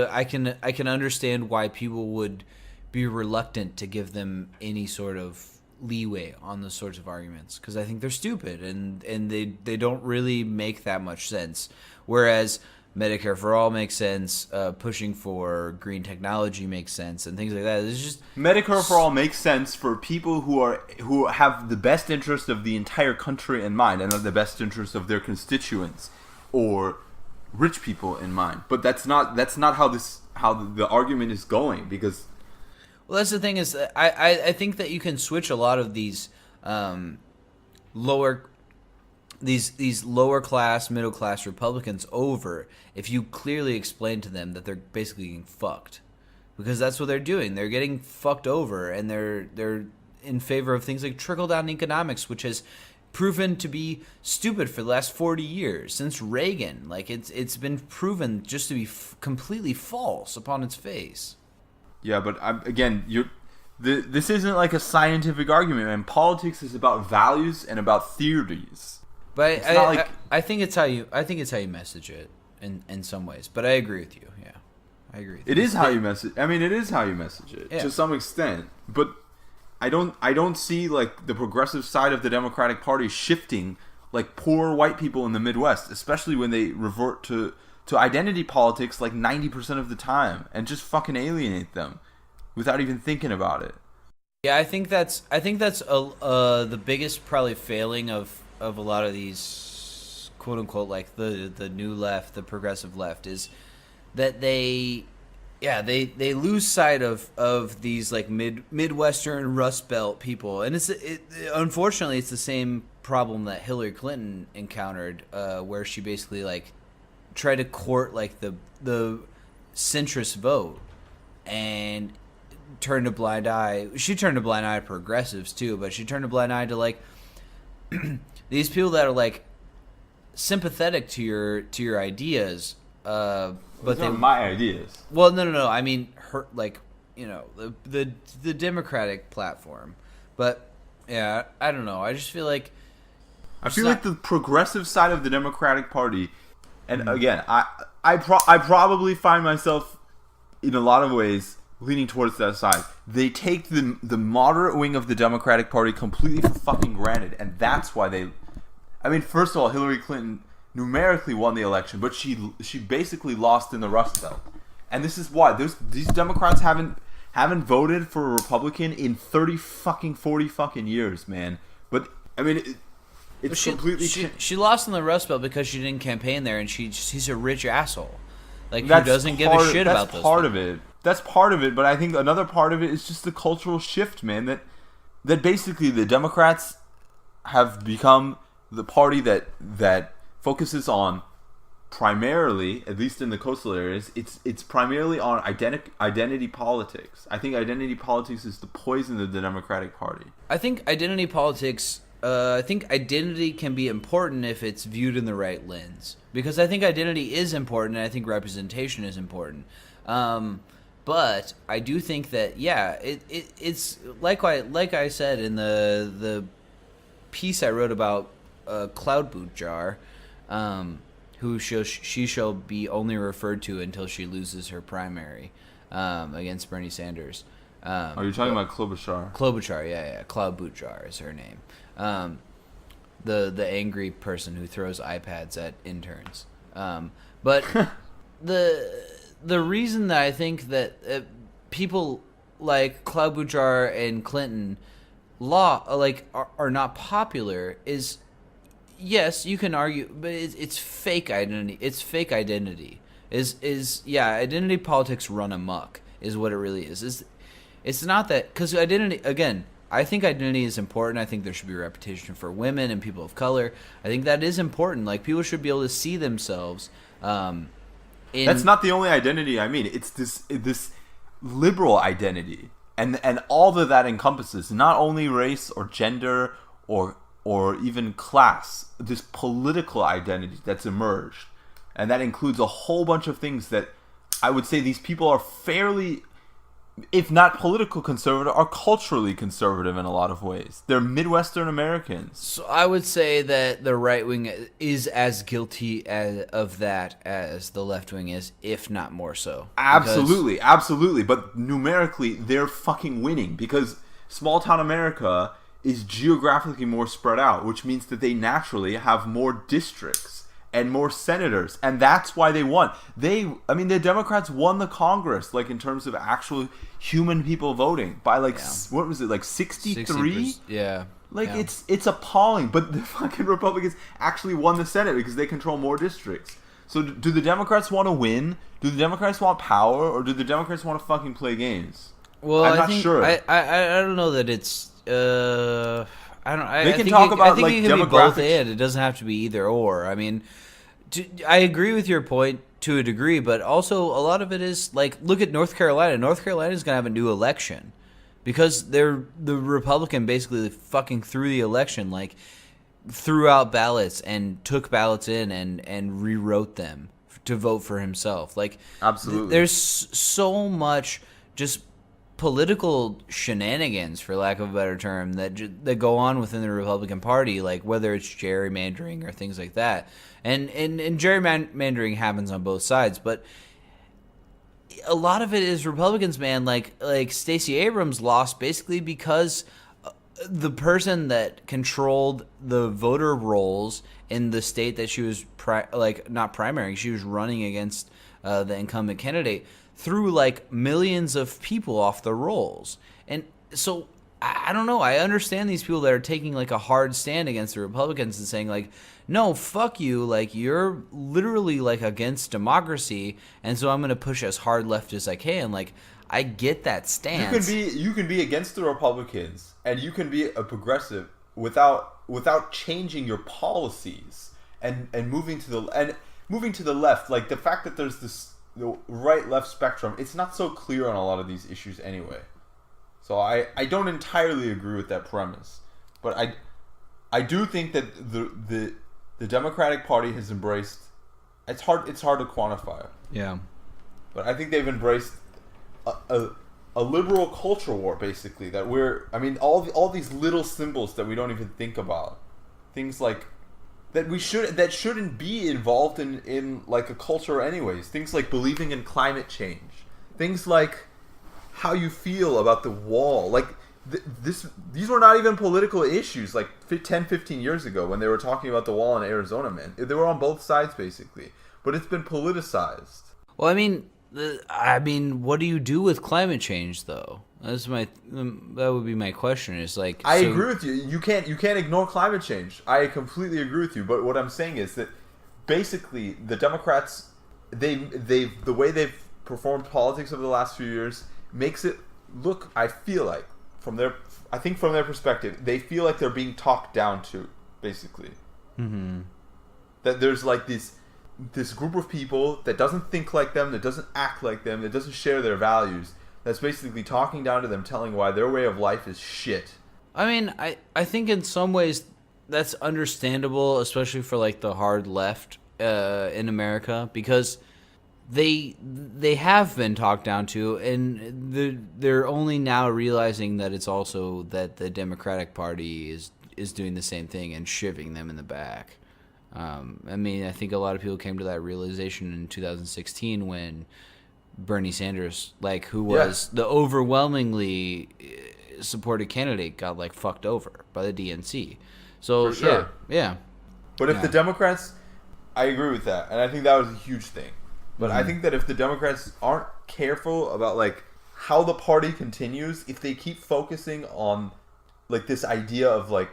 I can understand why people would be reluctant to give them any sort of leeway on those sorts of arguments, because I think they're stupid and they don't really make that much sense. Whereas Medicare for all makes sense, pushing for green technology makes sense, and things like that. It's just Medicare for all makes sense for people who have the best interest of the entire country in mind and the best interest of their constituents, or rich people in mind. But that's not how the argument is going, because Well, that's the thing is that I think that you can switch a lot of these lower these lower class, middle class Republicans over if you clearly explain to them that they're basically getting fucked, because that's what they're doing. They're getting fucked over, and they're in favor of things like trickle down economics, which has proven to be stupid for the last 40 years since Reagan. Like it's been proven just to be completely false upon its face. yeah. But this isn't like a scientific argument, man. Politics is about values and about theories. But I think it's how you message it in some ways. But I agree with you. Yeah, I agree with you. It is how you message. I mean, it is how you message it to some extent. But I don't see like the progressive side of the Democratic Party shifting like poor white people in the Midwest, especially when they revert to identity politics like 90% of the time and just fucking alienate them without even thinking about it. Yeah, I think that's the biggest probably failing of a lot of these quote unquote like the new left, the progressive left, is that they lose sight of these like Midwestern Rust Belt people, and unfortunately it's the same problem that Hillary Clinton encountered, where she basically like tried to court like the centrist vote and turned a blind eye. She turned a blind eye to progressives too, but she turned a blind eye to like these people that are like sympathetic to your ideas. But they're my ideas. Well, no. I mean, her, like, you know, the Democratic platform. But yeah, I don't know. I just feel like like the progressive side of the Democratic Party, and again, I probably find myself in a lot of ways leaning towards that side. They take the moderate wing of the Democratic Party completely for fucking granted, and that's why they. I mean, first of all, Hillary Clinton numerically won the election, but she basically lost in the Rust Belt, and this is why these Democrats haven't voted for a Republican in 40 fucking years, man. But I mean, it's completely. She lost in the Rust Belt because she didn't campaign there, and she's a rich asshole, like who doesn't give a shit about those. That's part of it. That's part of it, but I think another part of it is just the cultural shift, man. That basically the Democrats have become the party that focuses on primarily, at least in the coastal areas, it's primarily on identity politics. I think identity politics is the poison of the Democratic Party. I think identity politics. I think identity can be important if it's viewed in the right lens, because I think identity is important, and I think representation is important. But I do think that it's like I said in the piece I wrote about Cloud Boot Jar, who she shall be only referred to until she loses her primary against Bernie Sanders. Are you talking about Klobuchar? Klobuchar, yeah. Cloud Boot Jar is her name. The angry person who throws iPads at interns. But the reason that I think that people like Cloud Boot Jar and Clinton are not popular is, yes, you can argue, but it's fake identity. It's fake identity. Identity politics run amok is what it really is. It's not that, because identity, again, I think identity is important. I think there should be representation for women and people of color. I think that is important. Like, people should be able to see themselves. That's not the only identity I mean. It's this liberal identity, and all that encompasses, not only race or gender or even class. This political identity that's emerged, and that includes a whole bunch of things that I would say these people are fairly, if not political conservative, are culturally conservative in a lot of ways. They're Midwestern Americans. So I would say that the right wing is as guilty of that as the left wing is, if not more so. Absolutely. But numerically, they're fucking winning, because small town America is geographically more spread out, which means that they naturally have more districts and more senators, and that's why they won. The Democrats won the Congress, like in terms of actual human people voting by what was it, like 63? Yeah. It's appalling, but the fucking Republicans actually won the Senate because they control more districts. So do the Democrats want to win? Do the Democrats want power, or do the Democrats want to fucking play games? Well, I'm I not think, sure. I don't know that it's. I don't. I They can think talk about, I think like, it can be both demographics. and. It doesn't have to be either or. I mean, I agree with your point to a degree, but also a lot of it is like, look at North Carolina. North Carolina is going to have a new election because the Republican basically fucking threw the election, like threw out ballots and took ballots in and rewrote them to vote for himself. Like, Absolutely. there's so much just political shenanigans, for lack of a better term, that go on within the Republican Party, like whether it's gerrymandering or things like that. And gerrymandering happens on both sides, but a lot of it is Republicans, man. Like Stacey Abrams lost basically because the person that controlled the voter rolls in the state that she was not primarying, she was running against the incumbent candidate, threw like millions of people off the rolls. And so I don't know. I understand these people that are taking like a hard stand against the Republicans and saying like, no, fuck you. Like, you're literally like against democracy, and so I'm going to push as hard left as I can. Like, I get that stance. You can be against the Republicans, and you can be a progressive without changing your policies and moving to the left. Like, the fact that there's the right left spectrum, it's not so clear on a lot of these issues anyway. So I don't entirely agree with that premise, but I do think that the Democratic Party has embraced. It's hard to quantify. Yeah, but I think they've embraced a liberal culture war, basically. That all these little symbols that we don't even think about, things like that shouldn't be involved in like a culture anyways. Things like believing in climate change, things like how you feel about the wall. Like these were not even political issues like 10, 15 years ago when they were talking about the wall in Arizona, man. They were on both sides basically, but it's been politicized. Well, I mean, what do you do with climate change though? That would be my question. Is like, I agree with you. You can't ignore climate change. I completely agree with you. But what I'm saying is that basically the Democrats, the way they've performed politics over the last few years makes it look, I feel like, from their perspective, they feel like they're being talked down to, basically. Mm-hmm. That there's like this group of people that doesn't think like them, that doesn't act like them, that doesn't share their values, that's basically talking down to them, telling why their way of life is shit. I mean, I think in some ways that's understandable, especially for like the hard left in America, because they have been talked down to, and they're only now realizing that it's also that the Democratic Party is doing the same thing and shivving them in the back. I mean, I think a lot of people came to that realization in 2016 when Bernie Sanders, like, who was the overwhelmingly supported candidate, got like fucked over by the DNC. So for sure. yeah. But if the Democrats, I agree with that, and I think that was a huge thing. But I think that if the Democrats aren't careful about like how the party continues, if they keep focusing on like this idea of like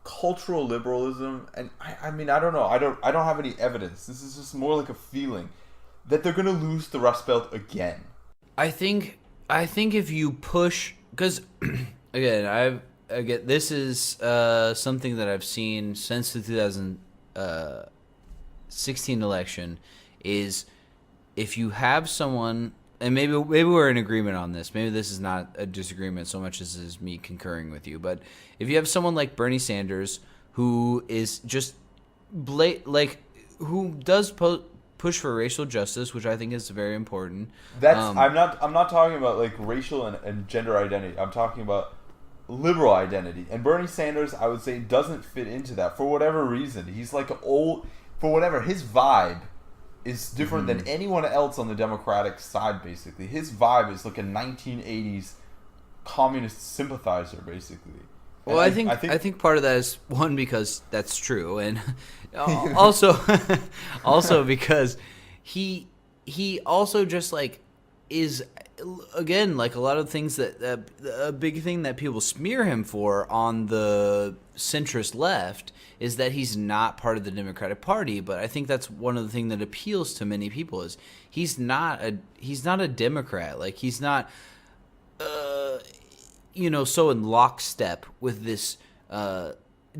cultural liberalism, and I mean, I don't know, I don't have any evidence. This is just more like a feeling that they're gonna lose the Rust Belt again. I think if you push, because again, this is something that I've seen since the 2016 election is, if you have someone, and maybe we're in agreement on this. Maybe this is not a disagreement so much as it is me concurring with you. But if you have someone like Bernie Sanders, who is just who does push for racial justice, which I think is very important. That's I'm not talking about like racial and gender identity. I'm talking about liberal identity. And Bernie Sanders, I would say, doesn't fit into that for whatever reason. He's like old, for whatever, his vibe is different than anyone else on the Democratic side, basically. His vibe is like a 1980s communist sympathizer, basically. And well, I think part of that is, one, because that's true, and also also because he also just like is again, like a lot of things that a big thing that people smear him for on the centrist left is that he's not part of the Democratic Party. But I think that's one of the things that appeals to many people is he's not a Democrat. Like he's not, so in lockstep with this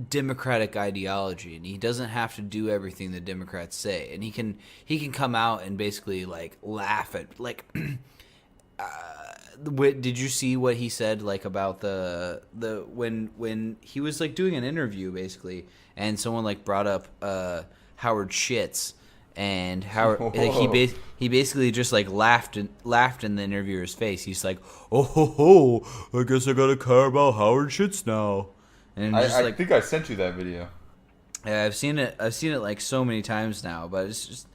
Democratic ideology, and he doesn't have to do everything the Democrats say, and he can come out and basically like laugh at like. Did you see what he said like about the when he was like doing an interview basically, and someone like brought up Howard Schitz, and Howard like, he basically just like laughed in the interviewer's face. He's like, oh, I guess I gotta care about Howard Schitz now. And I think I sent you that video. Yeah, I've seen it like so many times now, but it's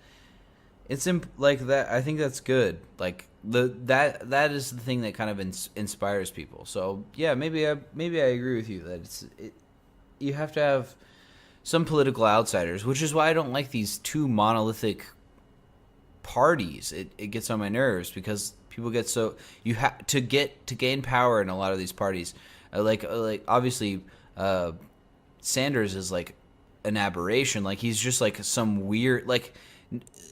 like that. I think that's good. Like that is the thing that kind of inspires people. So yeah, maybe I agree with you that you have to have some political outsiders, which is why I don't like these two monolithic parties. It gets on my nerves because people get so you have to gain power in a lot of these parties. Like obviously, Sanders is like an aberration. Like he's just like some weird like.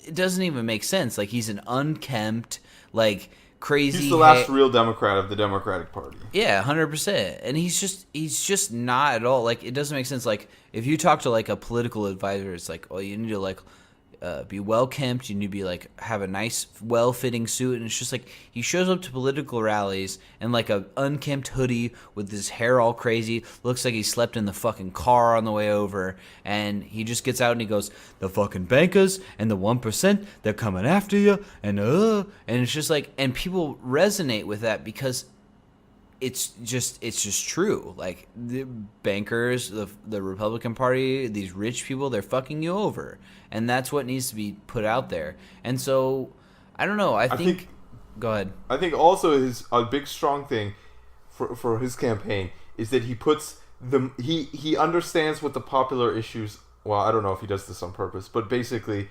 It doesn't even make sense. Like he's an unkempt, like crazy. He's the last real Democrat of the Democratic Party. Yeah, 100%. And he's just not at all. Like it doesn't make sense. Like if you talk to like a political advisor, it's like, oh, you need to like be well kempt. You need to be like have a nice, well fitting suit. And it's just like he shows up to political rallies in like a unkempt hoodie with his hair all crazy. Looks like he slept in the fucking car on the way over. And he just gets out and he goes, the fucking bankers and the 1%, they're coming after you. And it's just like, and people resonate with that because it's just true. Like the bankers, the Republican Party, these rich people, they're fucking you over, and that's what needs to be put out there. And so, I don't know. I think go ahead. I think also a big strong thing for his campaign is that he puts he understands what the popular issues. Well, I don't know if he does this on purpose, but basically,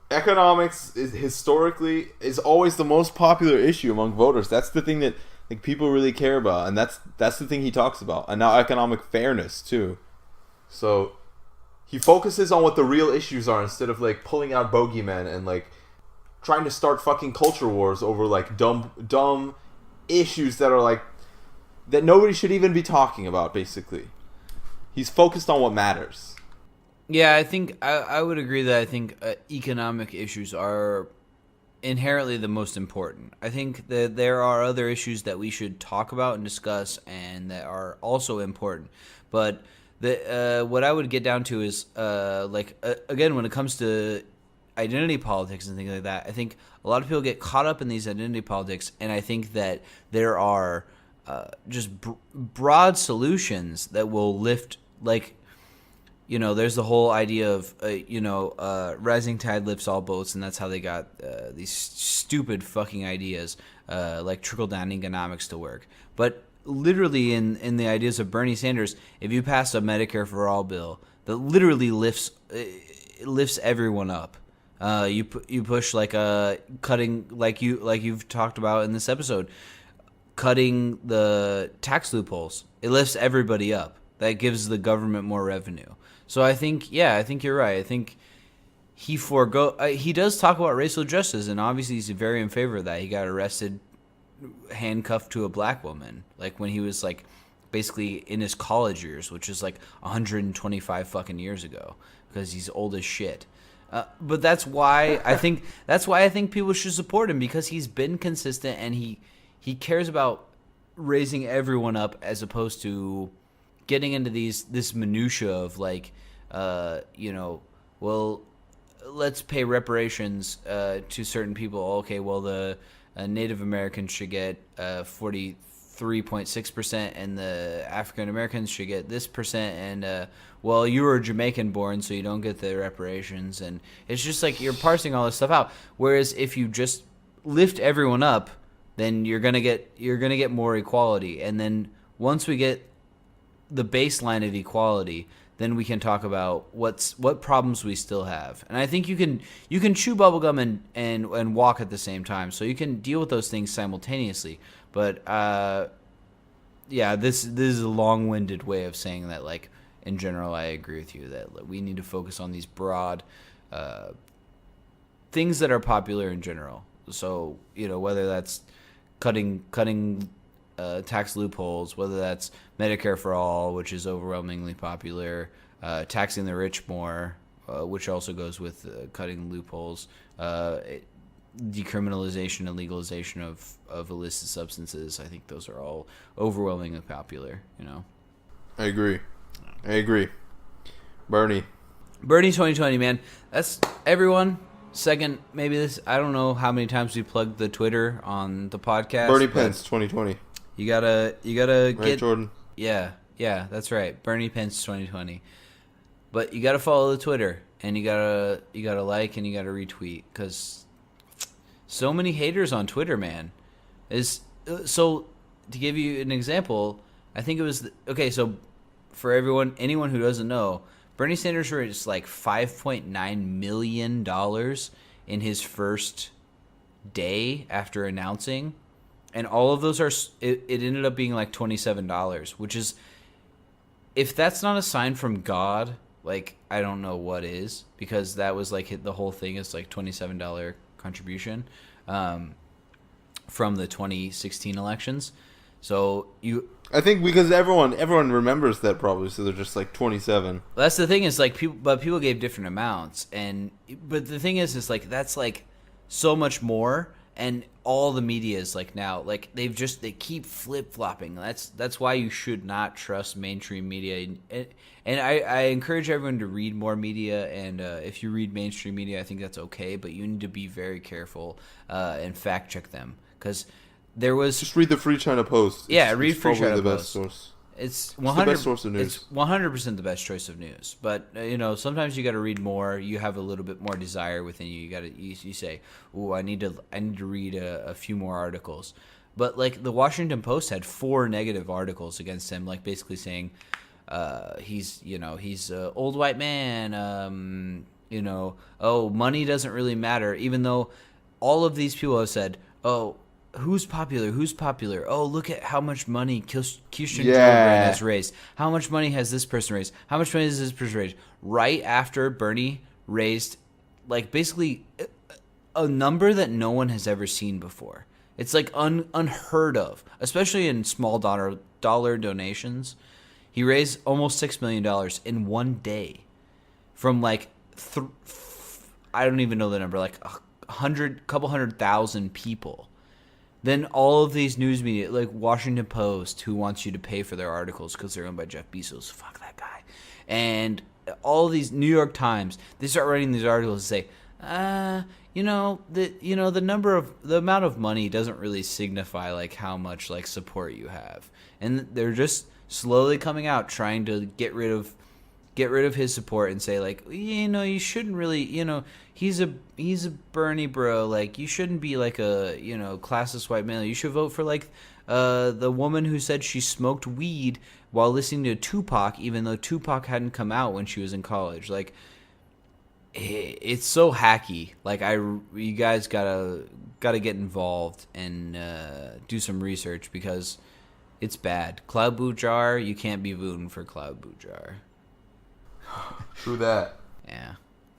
economics historically is always the most popular issue among voters. That's the thing that like people really care about, and that's the thing he talks about. And now economic fairness too. So he focuses on what the real issues are instead of like pulling out bogeymen and like trying to start fucking culture wars over like dumb issues that are like that nobody should even be talking about. Basically, he's focused on what matters. Yeah, I think I would agree that I think economic issues are inherently the most important. I think that there are other issues that we should talk about and discuss and that are also important. But what I would get down to is again, when it comes to identity politics and things like that, I think a lot of people get caught up in these identity politics, and I think that there are just broad solutions that will lift like. There's the whole idea of, rising tide lifts all boats, and that's how they got these stupid fucking ideas like trickle-down economics to work. But literally in the ideas of Bernie Sanders, if you pass a Medicare for All bill that literally lifts everyone up, you push like a cutting like you've talked about in this episode, cutting the tax loopholes. It lifts everybody up. That gives the government more revenue. So I think you're right. I think he does talk about racial justice, and obviously he's very in favor of that. He got arrested, handcuffed to a black woman, like when he was like basically in his college years, which is like 125 fucking years ago, because he's old as shit. But that's why I think people should support him, because he's been consistent and he cares about raising everyone up as opposed to getting into this minutia of like, well, let's pay reparations to certain people. Okay, well, the Native Americans should get 43.6%, and the African Americans should get this percent, and well, you were Jamaican born, so you don't get the reparations. And it's just like you're parsing all this stuff out. Whereas if you just lift everyone up, then you're gonna get more equality. And then once we get the baseline of equality, then we can talk about what problems we still have. And I think you can chew bubblegum and walk at the same time. So you can deal with those things simultaneously. But yeah, this is a long-winded way of saying that, like, in general, I agree with you that we need to focus on these broad things that are popular in general. So, whether that's cutting tax loopholes, whether that's Medicare for all, which is overwhelmingly popular, taxing the rich more, which also goes with cutting loopholes, decriminalization and legalization of illicit substances. I think those are all overwhelmingly popular, I agree. Bernie 2020, man. That's everyone. Second, maybe this, I don't know how many times we plugged the Twitter on the podcast. Bernie Pence 2020. You gotta Right, get Jordan? Yeah, that's right. Bernie Pence 2020. But you gotta follow the Twitter, and you gotta like and you gotta retweet, because so many haters on Twitter, man. So to give you an example, I think it was okay. So for anyone who doesn't know, Bernie Sanders raised like $5.9 million in his first day after announcing. And all of those it ended up being like $27, which is, if that's not a sign from God, like, I don't know what is, because that was like the whole thing is like $27 contribution from the 2016 elections. So I think because everyone remembers that probably, so they're just like 27. That's the thing is, like, people gave different amounts, but the thing is like, that's like so much more, and all the media is like, now, like, they keep flip-flopping. That's why you should not trust mainstream media. And I encourage everyone to read more media, and if you read mainstream media, I think that's okay, but you need to be very careful and fact check them, because there was just read the Free China Post. Read Free China the Post. Best source. It's the best source of news. It's 100% the best choice of news. But sometimes you got to read more. You have a little bit more desire within you. You say, "Ooh, I need to read a few more articles." But like the Washington Post had 4 negative articles against him, like basically saying he's an old white man. Oh, money doesn't really matter, even though all of these people have said, oh, who's popular? Oh, look at how much money Kirsten Gillibrand has raised. How much money has this person raised? How much money has this person raised? Right after Bernie raised, like, basically a number that no one has ever seen before. It's like unheard of, especially in small dollar donations. He raised almost $6 million in one day from like I don't even know the number, like couple 100,000 people. Then all of these news media, like Washington Post, who wants you to pay for their articles because they're owned by Jeff Bezos. Fuck that guy. And all of these New York Times, they start writing these articles and say, the amount of money doesn't really signify like how much like support you have. And they're just slowly coming out trying to get rid of his support and say, like, you shouldn't really, he's a Bernie bro, like, you shouldn't be like a, classist white male. You should vote for like the woman who said she smoked weed while listening to Tupac, even though Tupac hadn't come out when she was in college. Like, it's so hacky. Like, you guys gotta get involved and do some research, because it's bad. Cloud Boot Jar, you can't be voting for Cloud Boot Jar. True that. Yeah.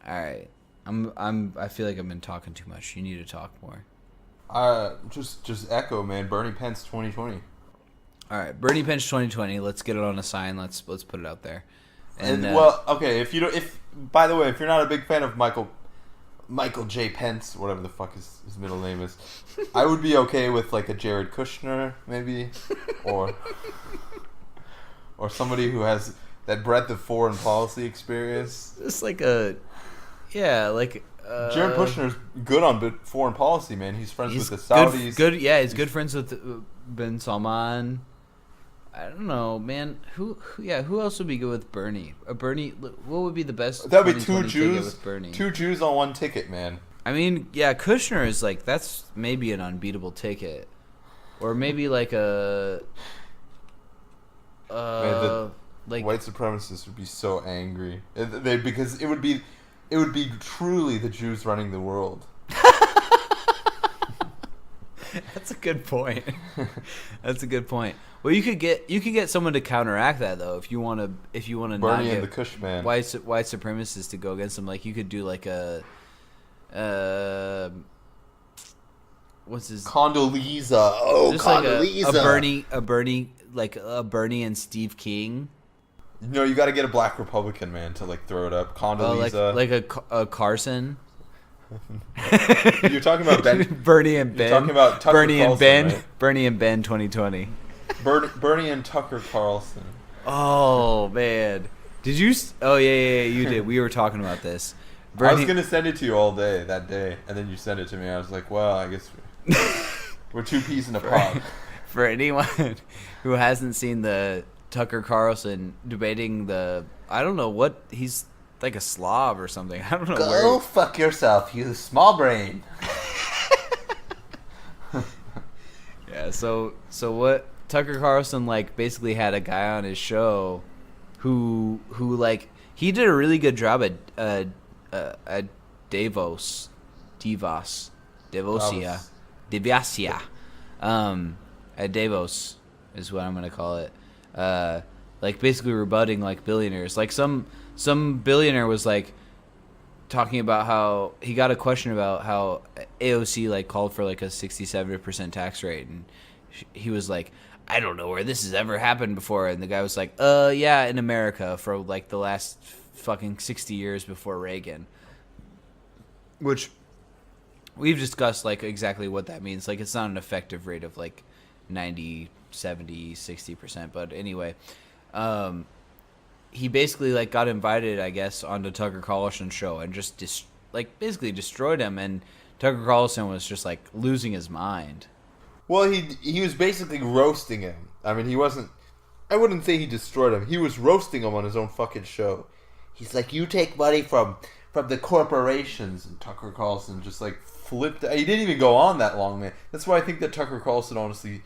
All right. I feel like I've been talking too much. You need to talk more. Just echo, man. Bernie Pence 2020. All right, Bernie Pence 2020. Let's get it on a sign. Let's put it out there. And well, okay. If by the way, if you're not a big fan of Michael J. Pence, whatever the fuck his middle name is, I would be okay with like a Jared Kushner, maybe, or somebody who has that breadth of foreign policy experience. Just like Jared Kushner's good on foreign policy, man. He's friends with the Saudis. Good, yeah, he's good friends with bin Salman. I don't know, man. Who else would be good with Bernie? Bernie, what would be the best? That would be 2 Jews. With Bernie? 2 Jews on 1 ticket, man. I mean, yeah, Kushner is like, that's maybe an unbeatable ticket, or maybe like a. Like white supremacists would be so angry. Because it would be truly the Jews running the world. That's a good point. That's a good point. Well, you could get someone to counteract that though. If you want to not Bernie get and the Cushman. white supremacists to go against them, like you could do like a what's his Condoleezza. Oh, just Condoleezza. like a Bernie and Steve King. No, you got to get a black Republican man to like throw it up. Condoleezza. Like a Carson. You're talking about Ben. Bernie and Ben. You're talking about Tucker Bernie and Carlson, Ben. right? Bernie and Ben 2020. Bernie and Tucker Carlson. Oh man, did you? Oh yeah, you did. We were talking about this. I was gonna send it to you all day that day, and then you sent it to me. I was like, well, I guess we're two peas in a pod. For anyone who hasn't seen the Tucker Carlson debating I don't know what he's like a Slav or something. I don't know. Go fuck yourself, you small brain. Yeah. So what? Tucker Carlson like basically had a guy on his show who like he did a really good job at Devasia, at Davos is what I'm gonna call it. Like basically rebutting like billionaires. Like some billionaire was like talking about how he got a question about how AOC like called for like a 67% tax rate, and he was like, I don't know where this has ever happened before. And the guy was like, yeah, in America for like the last fucking 60 years before Reagan. Which we've discussed like exactly what that means. Like it's not an effective rate of like 90, 70, 60%. But anyway, he basically like got invited, I guess, onto Tucker Carlson's show and just basically destroyed him. And Tucker Carlson was just like losing his mind. Well, he was basically roasting him. I mean, he wasn't... I wouldn't say he destroyed him. He was roasting him on his own fucking show. He's like, you take money from the corporations. And Tucker Carlson just, like, flipped... He didn't even go on that long, man. That's why I think that Tucker Carlson honestly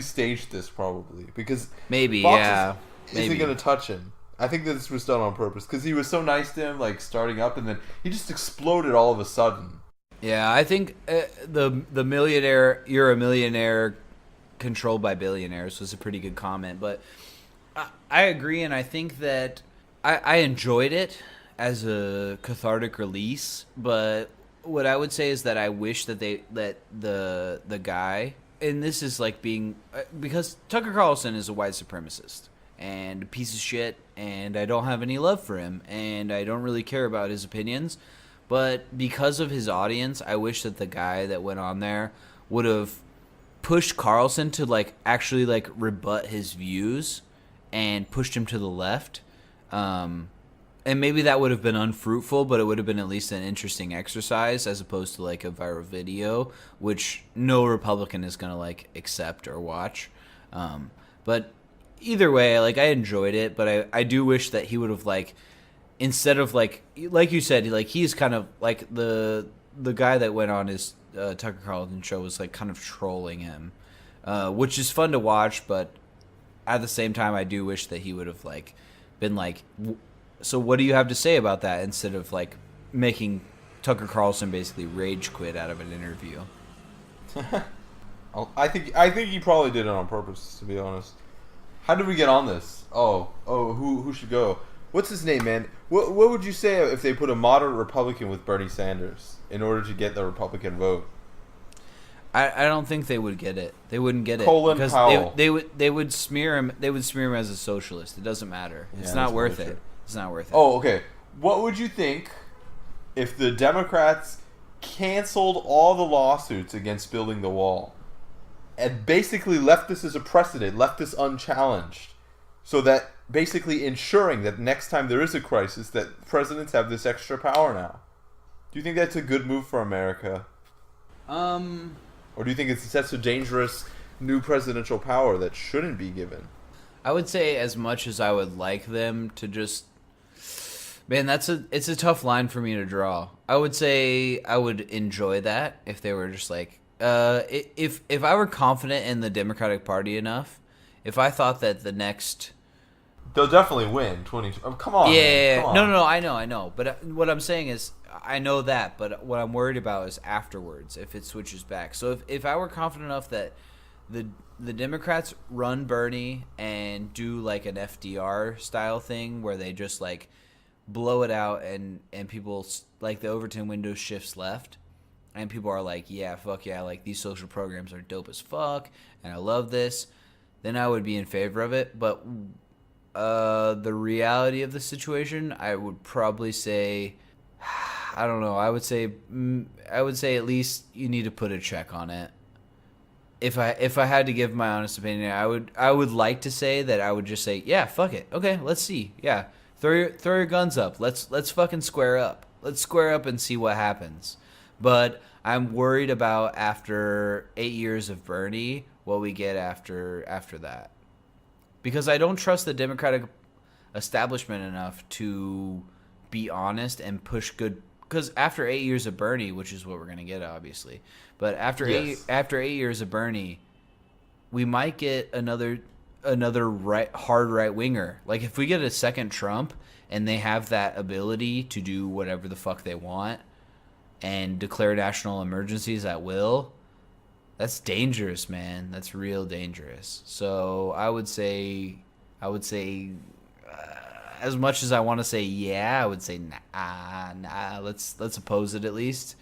staged this, probably. Because... Maybe, Fox yeah. isn't going to touch him. I think that this was done on purpose. Because he was so nice to him, like, starting up, and then he just exploded all of a sudden. Yeah, I think the millionaire, you're a millionaire controlled by billionaires was a pretty good comment. But I agree, and I think that I enjoyed it as a cathartic release. But what I would say is that I wish that the guy, and this is like being, because Tucker Carlson is a white supremacist and a piece of shit, and I don't have any love for him, and I don't really care about his opinions. But because of his audience, I wish that the guy that went on there would have pushed Carlson to like actually like rebut his views and pushed him to the left. And maybe that would have been unfruitful, but it would have been at least an interesting exercise as opposed to like a viral video, which no Republican is going to like accept or watch. But either way, like I enjoyed it, but I do wish that he would have like, instead of like you said, like he's kind of like the guy that went on his Tucker Carlson show was like kind of trolling him, which is fun to watch. But at the same time, I do wish that he would have like been like, so what do you have to say about that? Instead of like making Tucker Carlson basically rage quit out of an interview. I think he probably did it on purpose, to be honest. How did we get on this? Who should go? What's his name, man? What would you say if they put a moderate Republican with Bernie Sanders in order to get the Republican vote? I don't think they would get it. They wouldn't get it Colin because Powell. they would smear him. They would smear him as a socialist. It doesn't matter. It's not worth it. It's not worth it. Oh, okay. What would you think if the Democrats canceled all the lawsuits against building the wall and basically left this as a precedent, left this unchallenged, so that basically ensuring that next time there is a crisis that presidents have this extra power now? Do you think that's a good move for America? Or do you think it's such a dangerous new presidential power that shouldn't be given? I would say, as much as I would like them to just, man, it's a tough line for me to draw. I would say I would enjoy that if they were just like, if I were confident in the Democratic Party enough, if I thought that the next they'll definitely win 20. Oh, come on, Yeah, man. Come on. no, I know. But what I'm saying is, I know that. But what I'm worried about is afterwards, if it switches back. So if I were confident enough that the Democrats run Bernie and do like an FDR style thing where they just like blow it out and people like the Overton window shifts left and people are like, yeah, fuck yeah, like these social programs are dope as fuck and I love this, then I would be in favor of it. But the reality of the situation, I would probably say, I don't know, I would say at least you need to put a check on it. If I had to give my honest opinion, I would like to say that I would just say, yeah, fuck it. Okay, let's see. Yeah. Throw your guns up. Let's fucking square up. Let's square up and see what happens. But I'm worried about after 8 years of Bernie, what we get after that. Because I don't trust the Democratic establishment enough to be honest and push good. Because after 8 years of Bernie, which is what we're gonna get, obviously, but after 8 years of Bernie, we might get another hard right winger. Like if we get a second Trump and they have that ability to do whatever the fuck they want and declare national emergencies at will, that's dangerous, man. That's real dangerous. So I would say, as much as I want to say yeah, I would say nah. Let's oppose it at least,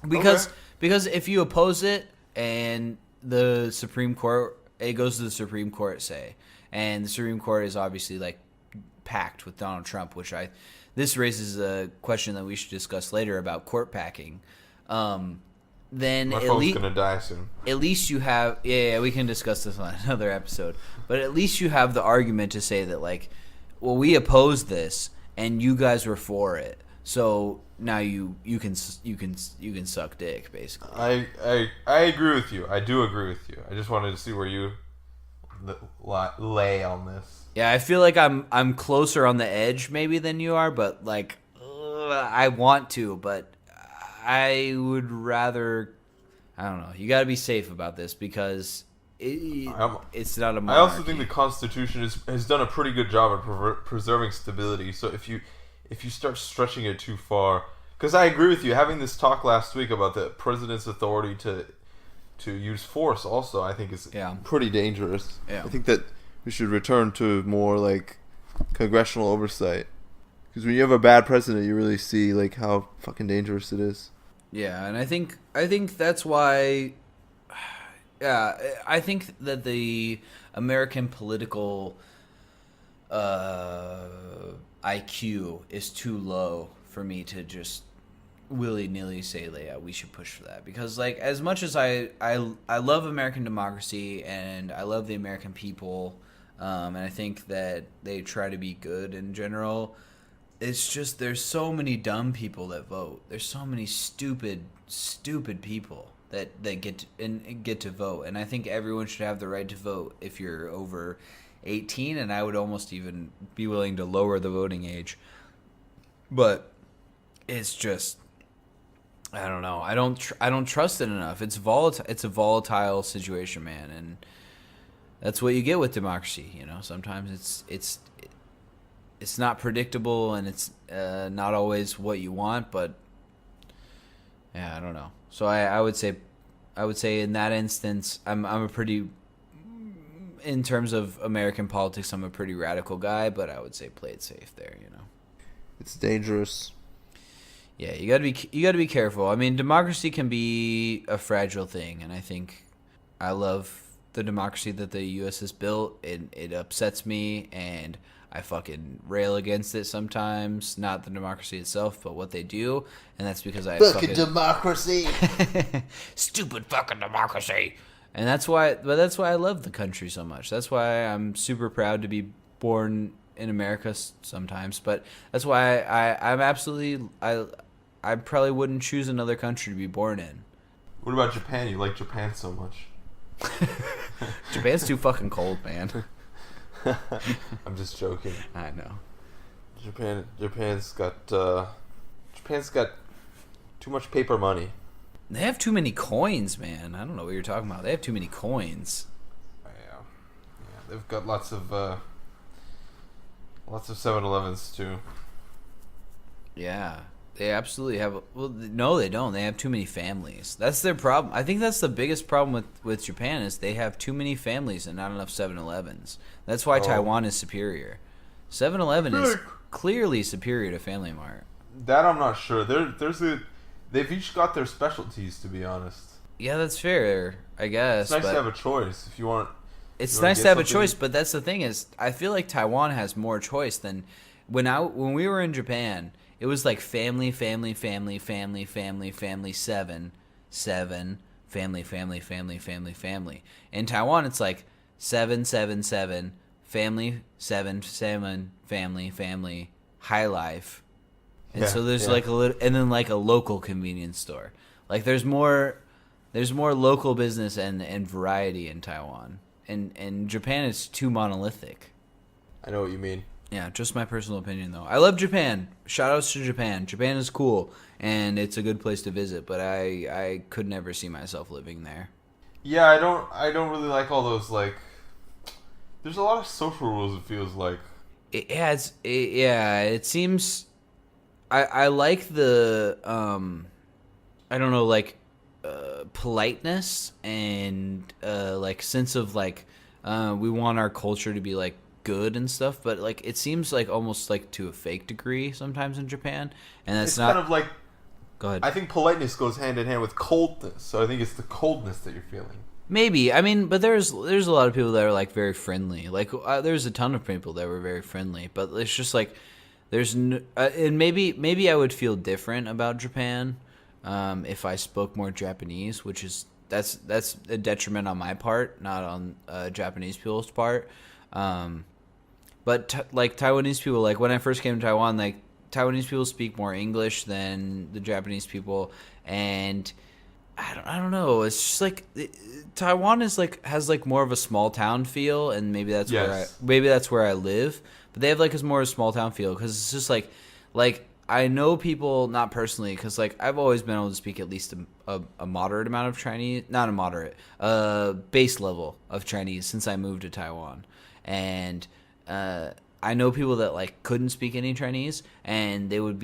because if you oppose it and the Supreme Court, it goes to the Supreme Court, say, and the Supreme Court is obviously like packed with Donald Trump, this raises a question that we should discuss later about court packing. Then my phone's gonna die soon. At least you have, yeah, we can discuss this on another episode. But at least you have the argument to say that, like, well, we opposed this and you guys were for it, so now you can suck dick, basically. I agree with you. I do agree with you. I just wanted to see where you lay on this. Yeah, I feel like I'm closer on the edge maybe than you are, but like I want to, but I would rather, I don't know. You got to be safe about this because it's not a monarchy. I also think the Constitution has done a pretty good job at preserving stability. So if you start stretching it too far, because I agree with you, having this talk last week about the president's authority to use force also, I think is pretty dangerous. Yeah. I think that we should return to more like congressional oversight. Because when you have a bad president, you really see like how fucking dangerous it is. Yeah, and I think that's why. Yeah, I think that the American political IQ is too low for me to just willy-nilly say, yeah, we should push for that. Because like as much as I love American democracy and I love the American people, and I think that they try to be good in general. It's just there's so many dumb people that vote. There's so many stupid people that get to vote, and I think everyone should have the right to vote if you're over 18. And I would almost even be willing to lower the voting age. But it's just, I don't know. I don't trust it enough. It's volatile. It's a volatile situation, man, and that's what you get with democracy. You know, sometimes it's not predictable and it's not always what you want, but yeah, I don't know. So I would say in that instance, I'm a pretty, in terms of American politics, I'm a pretty radical guy, but I would say play it safe there, you know. It's dangerous. Yeah, you gotta be careful. I mean, democracy can be a fragile thing, and I think I love the democracy that the U.S. has built. It upsets me, and I fucking rail against it sometimes. Not the democracy itself, but what they do. And that's because I fucking democracy. Stupid fucking democracy. And that's why I love the country so much. That's why I'm super proud to be born in America sometimes. But that's why I probably wouldn't choose another country to be born in. What about Japan? You like Japan so much. Japan's too fucking cold, man. I'm just joking. I know. Japan's got too much paper money. They have too many coins, man. I don't know what you're talking about. They have too many coins. Yeah, they've got lots of Lots of 7-Elevens too. Yeah, they absolutely have. Well, no, they don't. They have too many families. That's their problem. I think that's the biggest problem with Japan is they have too many families and not enough 7-Elevens. That's why Taiwan is superior. 7-Eleven is clearly superior to Family Mart. That I'm not sure. They've each got their specialties, to be honest. Yeah, that's fair, I guess. It's nice to have a choice if you want. It's nice to have a choice, but that's the thing is, I feel like Taiwan has more choice than when we were in Japan. It was like family, family, family, family, family, family, seven, family, family, family, family, family. In Taiwan, it's like 7, 7, 7, family, 7, 7, family, family, high life. And so there's like a little, and then like a local convenience store. Like there's more local business and variety in Taiwan. And Japan is too monolithic. I know what you mean. Yeah, just my personal opinion, though. I love Japan. Shout-outs to Japan. Japan is cool, and it's a good place to visit, but I could never see myself living there. Yeah, I don't really like all those, like... There's a lot of social rules, it feels like. It seems... I like the, I don't know, like, politeness and, like, sense of, like, we want our culture to be, like, good and stuff, but like it seems like almost like to a fake degree sometimes in Japan, and that's not kind of like. Go ahead. I think politeness goes hand in hand with coldness, so I think it's the coldness that you're feeling. Maybe. I mean, but there's a lot of people that are like very friendly. Like there's a ton of people that were very friendly, but it's just like there's and maybe I would feel different about Japan if I spoke more Japanese, which is that's a detriment on my part, not on Japanese people's part. But like Taiwanese people, like when I first came to Taiwan, like Taiwanese people speak more English than the Japanese people, and I don't know. It's just like Taiwan is like has like more of a small town feel, and maybe that's where I live. But they have like a more small town feel because it's just like I know people, not personally, because like I've always been able to speak at least a moderate amount of Chinese, not a moderate, base level of Chinese since I moved to Taiwan. And I know people that like couldn't speak any Chinese, and they would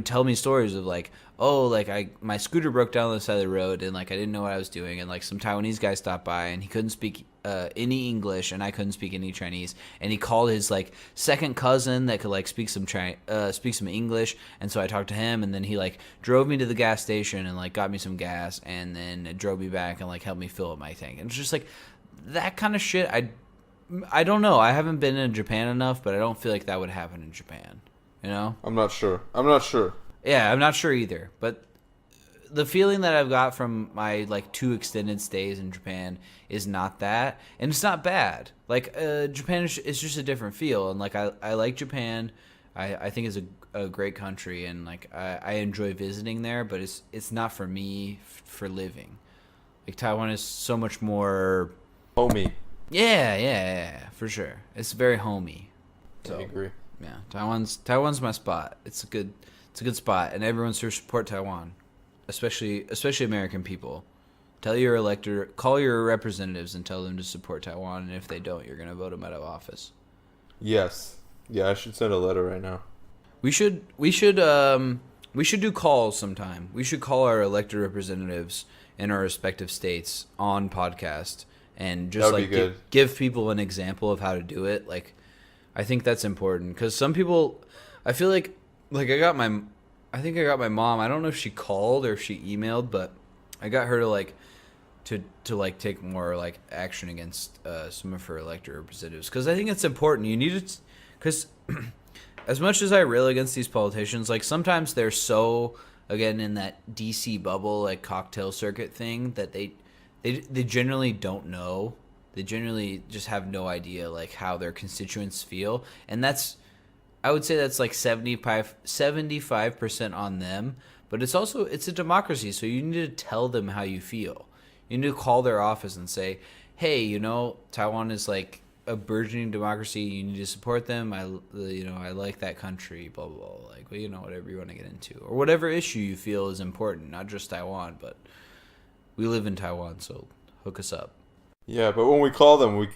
tell me stories of like, oh, like my scooter broke down on the side of the road, and like I didn't know what I was doing, and like some Taiwanese guy stopped by, and he couldn't speak any English, and I couldn't speak any Chinese, and he called his like second cousin that could like speak some English, and so I talked to him, and then he like drove me to the gas station and like got me some gas, and then drove me back and like helped me fill up my tank, and it's just like that kind of shit. I don't know. I haven't been in Japan enough, but I don't feel like that would happen in Japan. You know? I'm not sure. Yeah, I'm not sure either. But the feeling that I've got from my like 2 extended stays in Japan is not that, and it's not bad. Like Japan is just a different feel, and like I like Japan. I think it's a great country, and like I enjoy visiting there. But it's not for me for living. Like Taiwan is so much more Homey. Yeah, for sure. It's very homey. So, I agree. Yeah, Taiwan's my spot. It's a good spot, and everyone should support Taiwan, especially American people. Call your representatives and tell them to support Taiwan, and if they don't, you're gonna vote them out of office. Yes. Yeah, I should send a letter right now. We should do calls sometime. We should call our elected representatives in our respective states on podcast. And just like give people an example of how to do it. Like, I think that's important because some people, I feel like I got my mom. I don't know if she called or if she emailed, but I got her to take more like action against some of her elected representatives because I think it's important. You need it because as much as I rail against these politicians, like sometimes they're so again in that DC bubble like cocktail circuit thing that they generally don't know. They generally just have no idea like how their constituents feel, and I would say that's like 75% on them. But it's a democracy, so you need to tell them how you feel. You need to call their office and say, "Hey, Taiwan is like a burgeoning democracy. You need to support them. I like that country. Blah blah blah. Like whatever you want to get into, or whatever issue you feel is important, not just Taiwan, but." We live in Taiwan, so hook us up. Yeah, but when we call them, we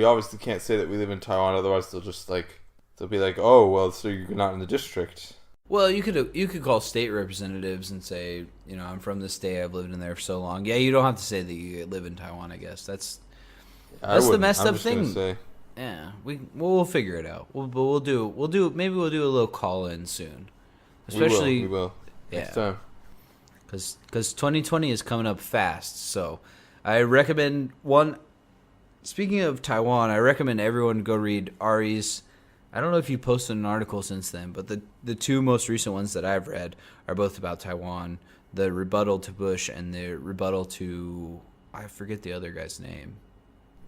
obviously can't say that we live in Taiwan, otherwise they'll just like They'll be like, oh, well, so you're not in the district. Well, you could call state representatives and say, I'm from this state, I've lived in there for so long. Yeah, you don't have to say that you live in Taiwan. I guess that's the messed up thing. Say. Yeah, we'll figure it out. Maybe we'll do a little call in soon. Especially we will. Yeah. Next time. Because 2020 is coming up fast, so I recommend Speaking of Taiwan, I recommend everyone go read Ari's. I don't know if you posted an article since then, but the two most recent ones that I've read are both about Taiwan: the rebuttal to Bush and the rebuttal to, I forget the other guy's name.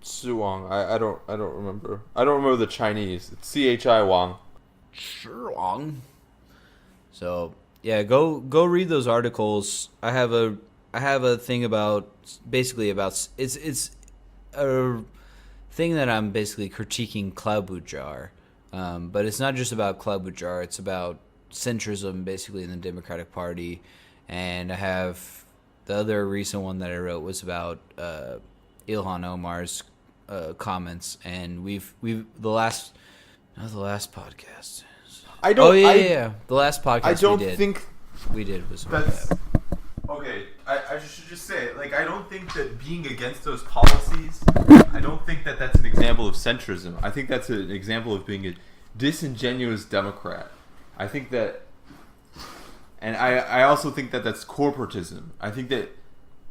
Su Wang. I don't remember. I don't remember the Chinese. It's CHI Wang. Sure, Wang. So yeah, go read those articles. I have a thing about it's a thing that I'm basically critiquing Cloud Boot Jar, but it's not just about Cloud Boot Jar. It's about centrism, basically, in the Democratic Party. And I have the other recent one that I wrote was about Ilhan Omar's comments, and we've the last podcast. I don't. The last podcast I don't we did. think we did was about That's that. okay. I should just say, like, I don't think that being against those policies, I don't think that that's an example of centrism. I think that's an example of being a disingenuous Democrat. I think that, and I also think that that's corporatism. I think that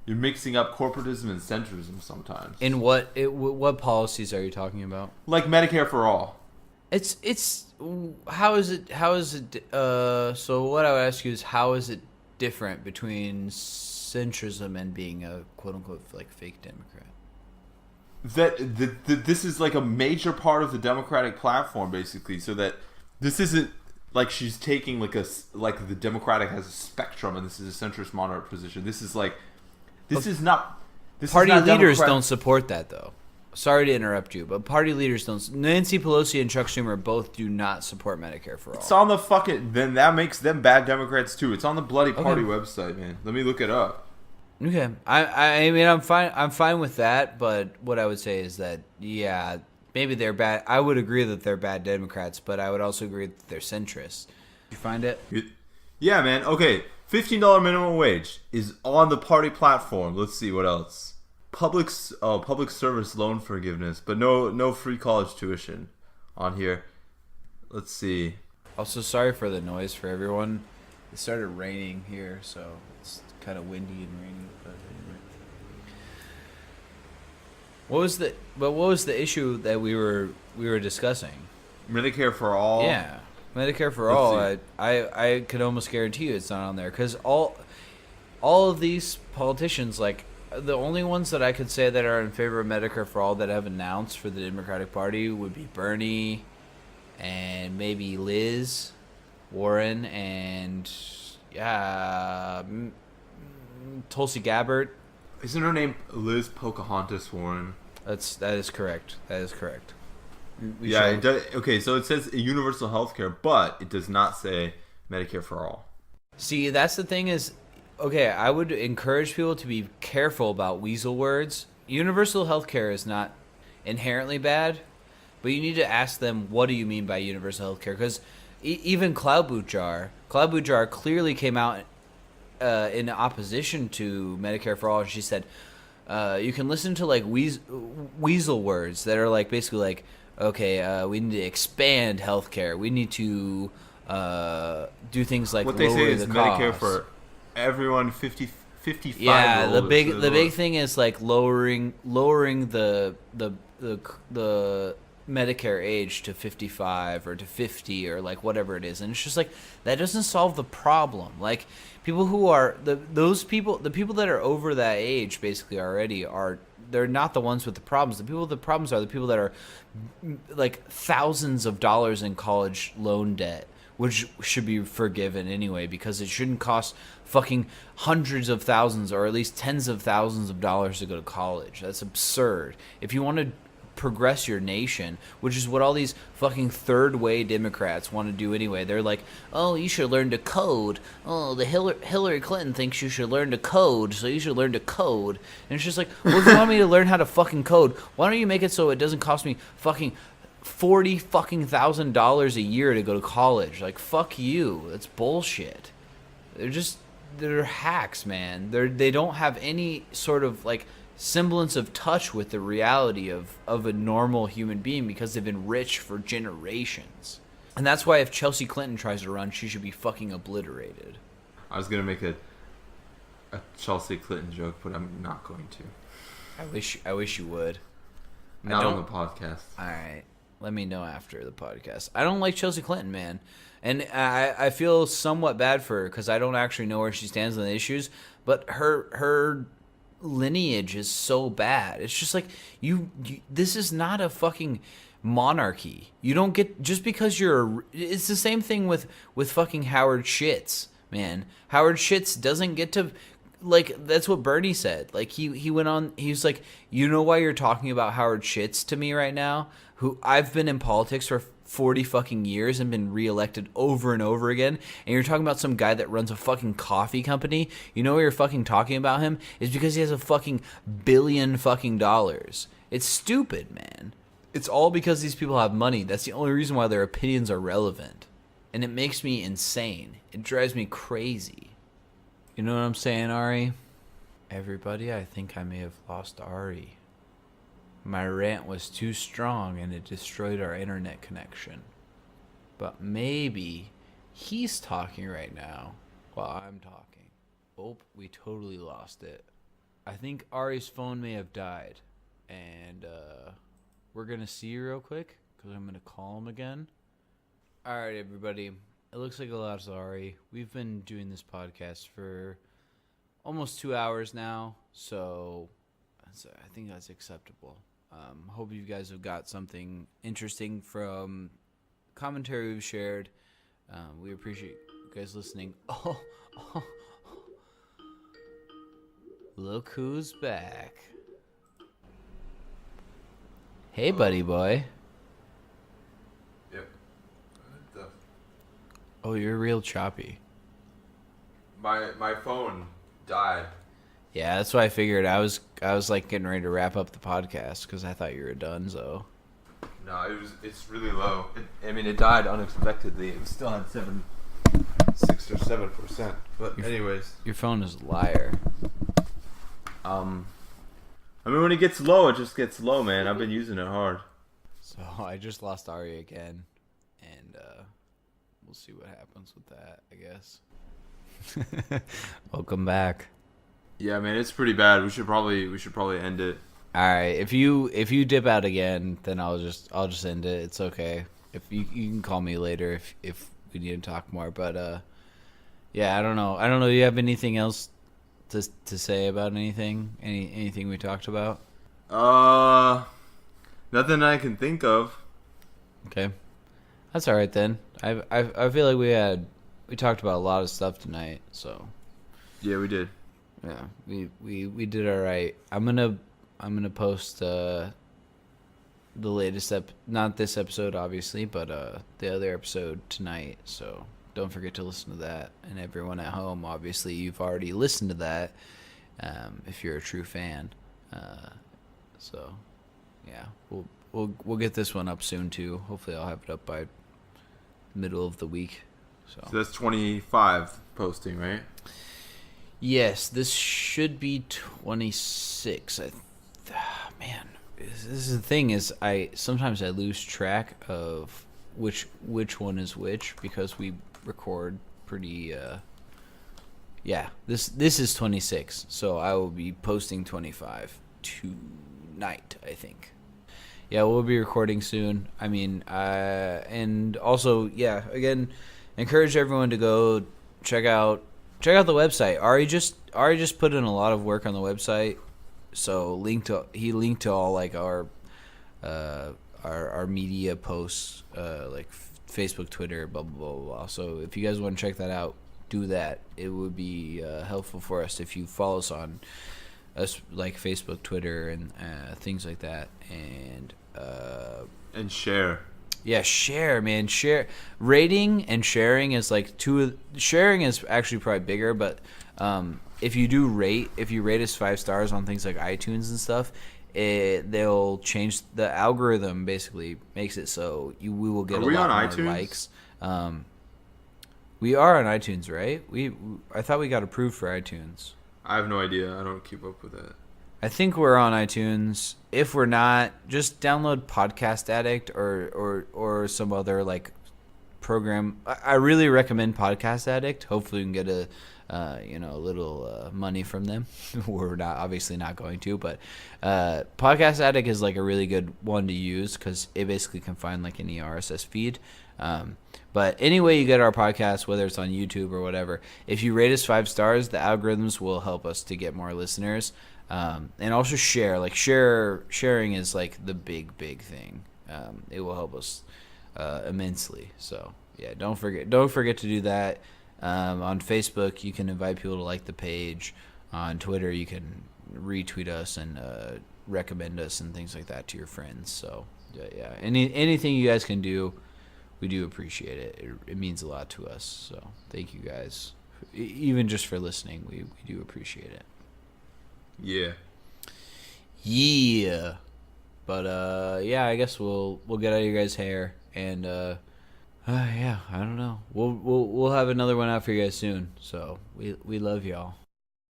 you're mixing up corporatism and centrism sometimes. In what policies are you talking about? Like Medicare for all. It's how is it so what I would ask you is, how is it different between centrism and being a quote unquote like fake Democrat? That this is like a major part of the Democratic platform, basically, so that this isn't like she's taking like the Democratic has a spectrum and this is a centrist moderate position. This is like party leaders don't support that, though. Sorry to interrupt you, but party leaders don't. Nancy Pelosi and Chuck Schumer both do not support Medicare for all. It's on the fucking. Then that makes them bad Democrats too. It's on the bloody party website, man. Let me look it up. Okay, I mean I'm fine with that, but what I would say is that yeah, maybe they're bad. I would agree that they're bad Democrats, but I would also agree that they're centrist. Did you find it? Yeah, man. Okay, $15 minimum wage is on the party platform. Let's see what else. Public service loan forgiveness, but no free college tuition on here. Let's see. Also, sorry for the noise for everyone. It started raining here, so it's kind of windy and rainy. But anyway. What was the issue that we were discussing? Medicare for all. Yeah, Medicare for Let's all. see. I could almost guarantee you it's not on there, because all of these politicians, like, the only ones that I could say that are in favor of Medicare for all that have announced for the Democratic Party would be Bernie and maybe Liz Warren and Tulsi Gabbard. Isn't her name Liz Pocahontas Warren? That is correct. That is correct. Yeah. It does, okay, so it says universal health care, but it does not say Medicare for all. See, that's the thing is, okay, I would encourage people to be careful about weasel words. Universal health care is not inherently bad, but you need to ask them, what do you mean by universal health care? Because even Cloud Boot Jar clearly came out in opposition to Medicare for all, and she said, you can listen to like weasel words that are like basically like, okay, we need to expand healthcare. We need to do things like what they say is Medicare cost. for everyone 55. Yeah, the big thing is like lowering the Medicare age to 55 or to 50 or like whatever it is, and it's just like that doesn't solve the problem. Like people who are the people that are over that age basically already they're not the ones with the problems. The people with the problems are the people that are like thousands of dollars in college loan debt, which should be forgiven anyway, because it shouldn't cost fucking hundreds of thousands or at least tens of thousands of dollars to go to college. That's absurd. If you want to progress your nation, which is what all these fucking third-way Democrats want to do anyway. They're like, oh, you should learn to code. Oh, the Hillary Clinton thinks you should learn to code, so you should learn to code. And it's just like, well, if you want me to learn how to fucking code, why don't you make it so it doesn't cost me fucking $40 fucking thousand a year to go to college. Like, fuck you. That's bullshit. They're hacks, man. They don't have any sort of like semblance of touch with the reality of a normal human being because they've been rich for generations. And that's why if Chelsea Clinton tries to run, she should be fucking obliterated. I was gonna make a Chelsea Clinton joke, but I'm not going to. I wish you would. Not on the podcast. All right. Let me know after the podcast. I don't like Chelsea Clinton, man. And I feel somewhat bad for her because I don't actually know where she stands on the issues. But her lineage is so bad. It's just like, this is not a fucking monarchy. You don't get, just because it's the same thing with fucking Howard Schitz, man. Howard Schitz doesn't get to, like, that's what Bernie said. Like, he went on, he was like, you know why you're talking about Howard Schitz to me right now? Who I've been in politics for 40 fucking years and been reelected over and over again, and you're talking about some guy that runs a fucking coffee company. You know why you're fucking talking about him? Is because he has a fucking billion fucking dollars. It's stupid, man. It's all because these people have money. That's the only reason why their opinions are relevant. And it makes me insane. It drives me crazy. You know what I'm saying, Ari? Everybody, I think I may have lost Ari. My rant was too strong and it destroyed our internet connection. But maybe he's talking right now while I'm talking. Oh, we totally lost it. I think Ari's phone may have died. And we're going to see real quick because I'm going to call him again. All right, everybody. It looks like I lost Ari. We've been doing this podcast for almost 2 hours now. So I think that's acceptable. Hope you guys have got something interesting from commentary we've shared. We appreciate you guys listening. Oh, look who's back. Hey, buddy boy. Yep. Oh, you're real choppy. My phone died. Yeah, that's what I figured. I was like getting ready to wrap up the podcast because I thought you were done. So No, it's really low. It died unexpectedly. It still had 6 or 7%. But anyways, your phone is a liar. When it gets low, it just gets low, man. I've been using it hard. So I just lost Ari again, and we'll see what happens with that, I guess. Welcome back. Yeah, man, it's pretty bad. We should probably end it. All right, if you dip out again, then I'll just end it. It's okay. If you can call me later if we need to talk more. But yeah, I don't know. Do you have anything else to say about anything? Anything we talked about? Nothing I can think of. Okay, that's all right then. I feel like we talked about a lot of stuff tonight. So yeah, we did. Yeah, we did all right. I'm gonna post the latest not this episode obviously, but the other episode tonight. So don't forget to listen to that. And everyone at home, obviously you've already listened to that if you're a true fan. So yeah, we'll get this one up soon too. Hopefully I'll have it up by middle of the week. So that's 25 posting, right? Yes, this should be 26. Man, this is the thing is sometimes I lose track of which one is which because we record pretty. Yeah, this is 26, so I will be posting 25 tonight, I think. Yeah, we'll be recording soon. I mean, and also, yeah, again, encourage everyone to go check out the website. Ari just put in a lot of work on the website, so he linked to all like our media posts, like Facebook, Twitter, blah blah blah blah. So if you guys want to check that out, do that. It would be helpful for us if you follow us on us like Facebook, Twitter, and things like that, and share. Yeah, share, man. Share. Rating and sharing is like sharing is actually probably bigger, but if you rate us 5 stars on things like iTunes and stuff, they'll change the algorithm. Basically, makes it so we will get Are a we lot on more iTunes? likes. We are on iTunes, right? I thought we got approved for iTunes. I have no idea. I don't keep up with that. I think we're on iTunes. If we're not, just download Podcast Addict or some other like program. I really recommend Podcast Addict. Hopefully, we can get a little money from them. We're not obviously not going to, but Podcast Addict is like a really good one to use because it basically can find like any RSS feed. But any way you get our podcast, whether it's on YouTube or whatever, if you rate us 5 stars, the algorithms will help us to get more listeners. And also share. Like sharing is like the big thing. It will help us immensely. So yeah, don't forget to do that. On Facebook, you can invite people to like the page. On Twitter, you can retweet us and recommend us and things like that to your friends. So yeah, anything you guys can do, we do appreciate it. It means a lot to us. So thank you guys, even just for listening. We do appreciate it. Yeah. Yeah. But yeah, I guess we'll get out of your guys' hair and yeah, I don't know. We'll have another one out for you guys soon. So we love y'all.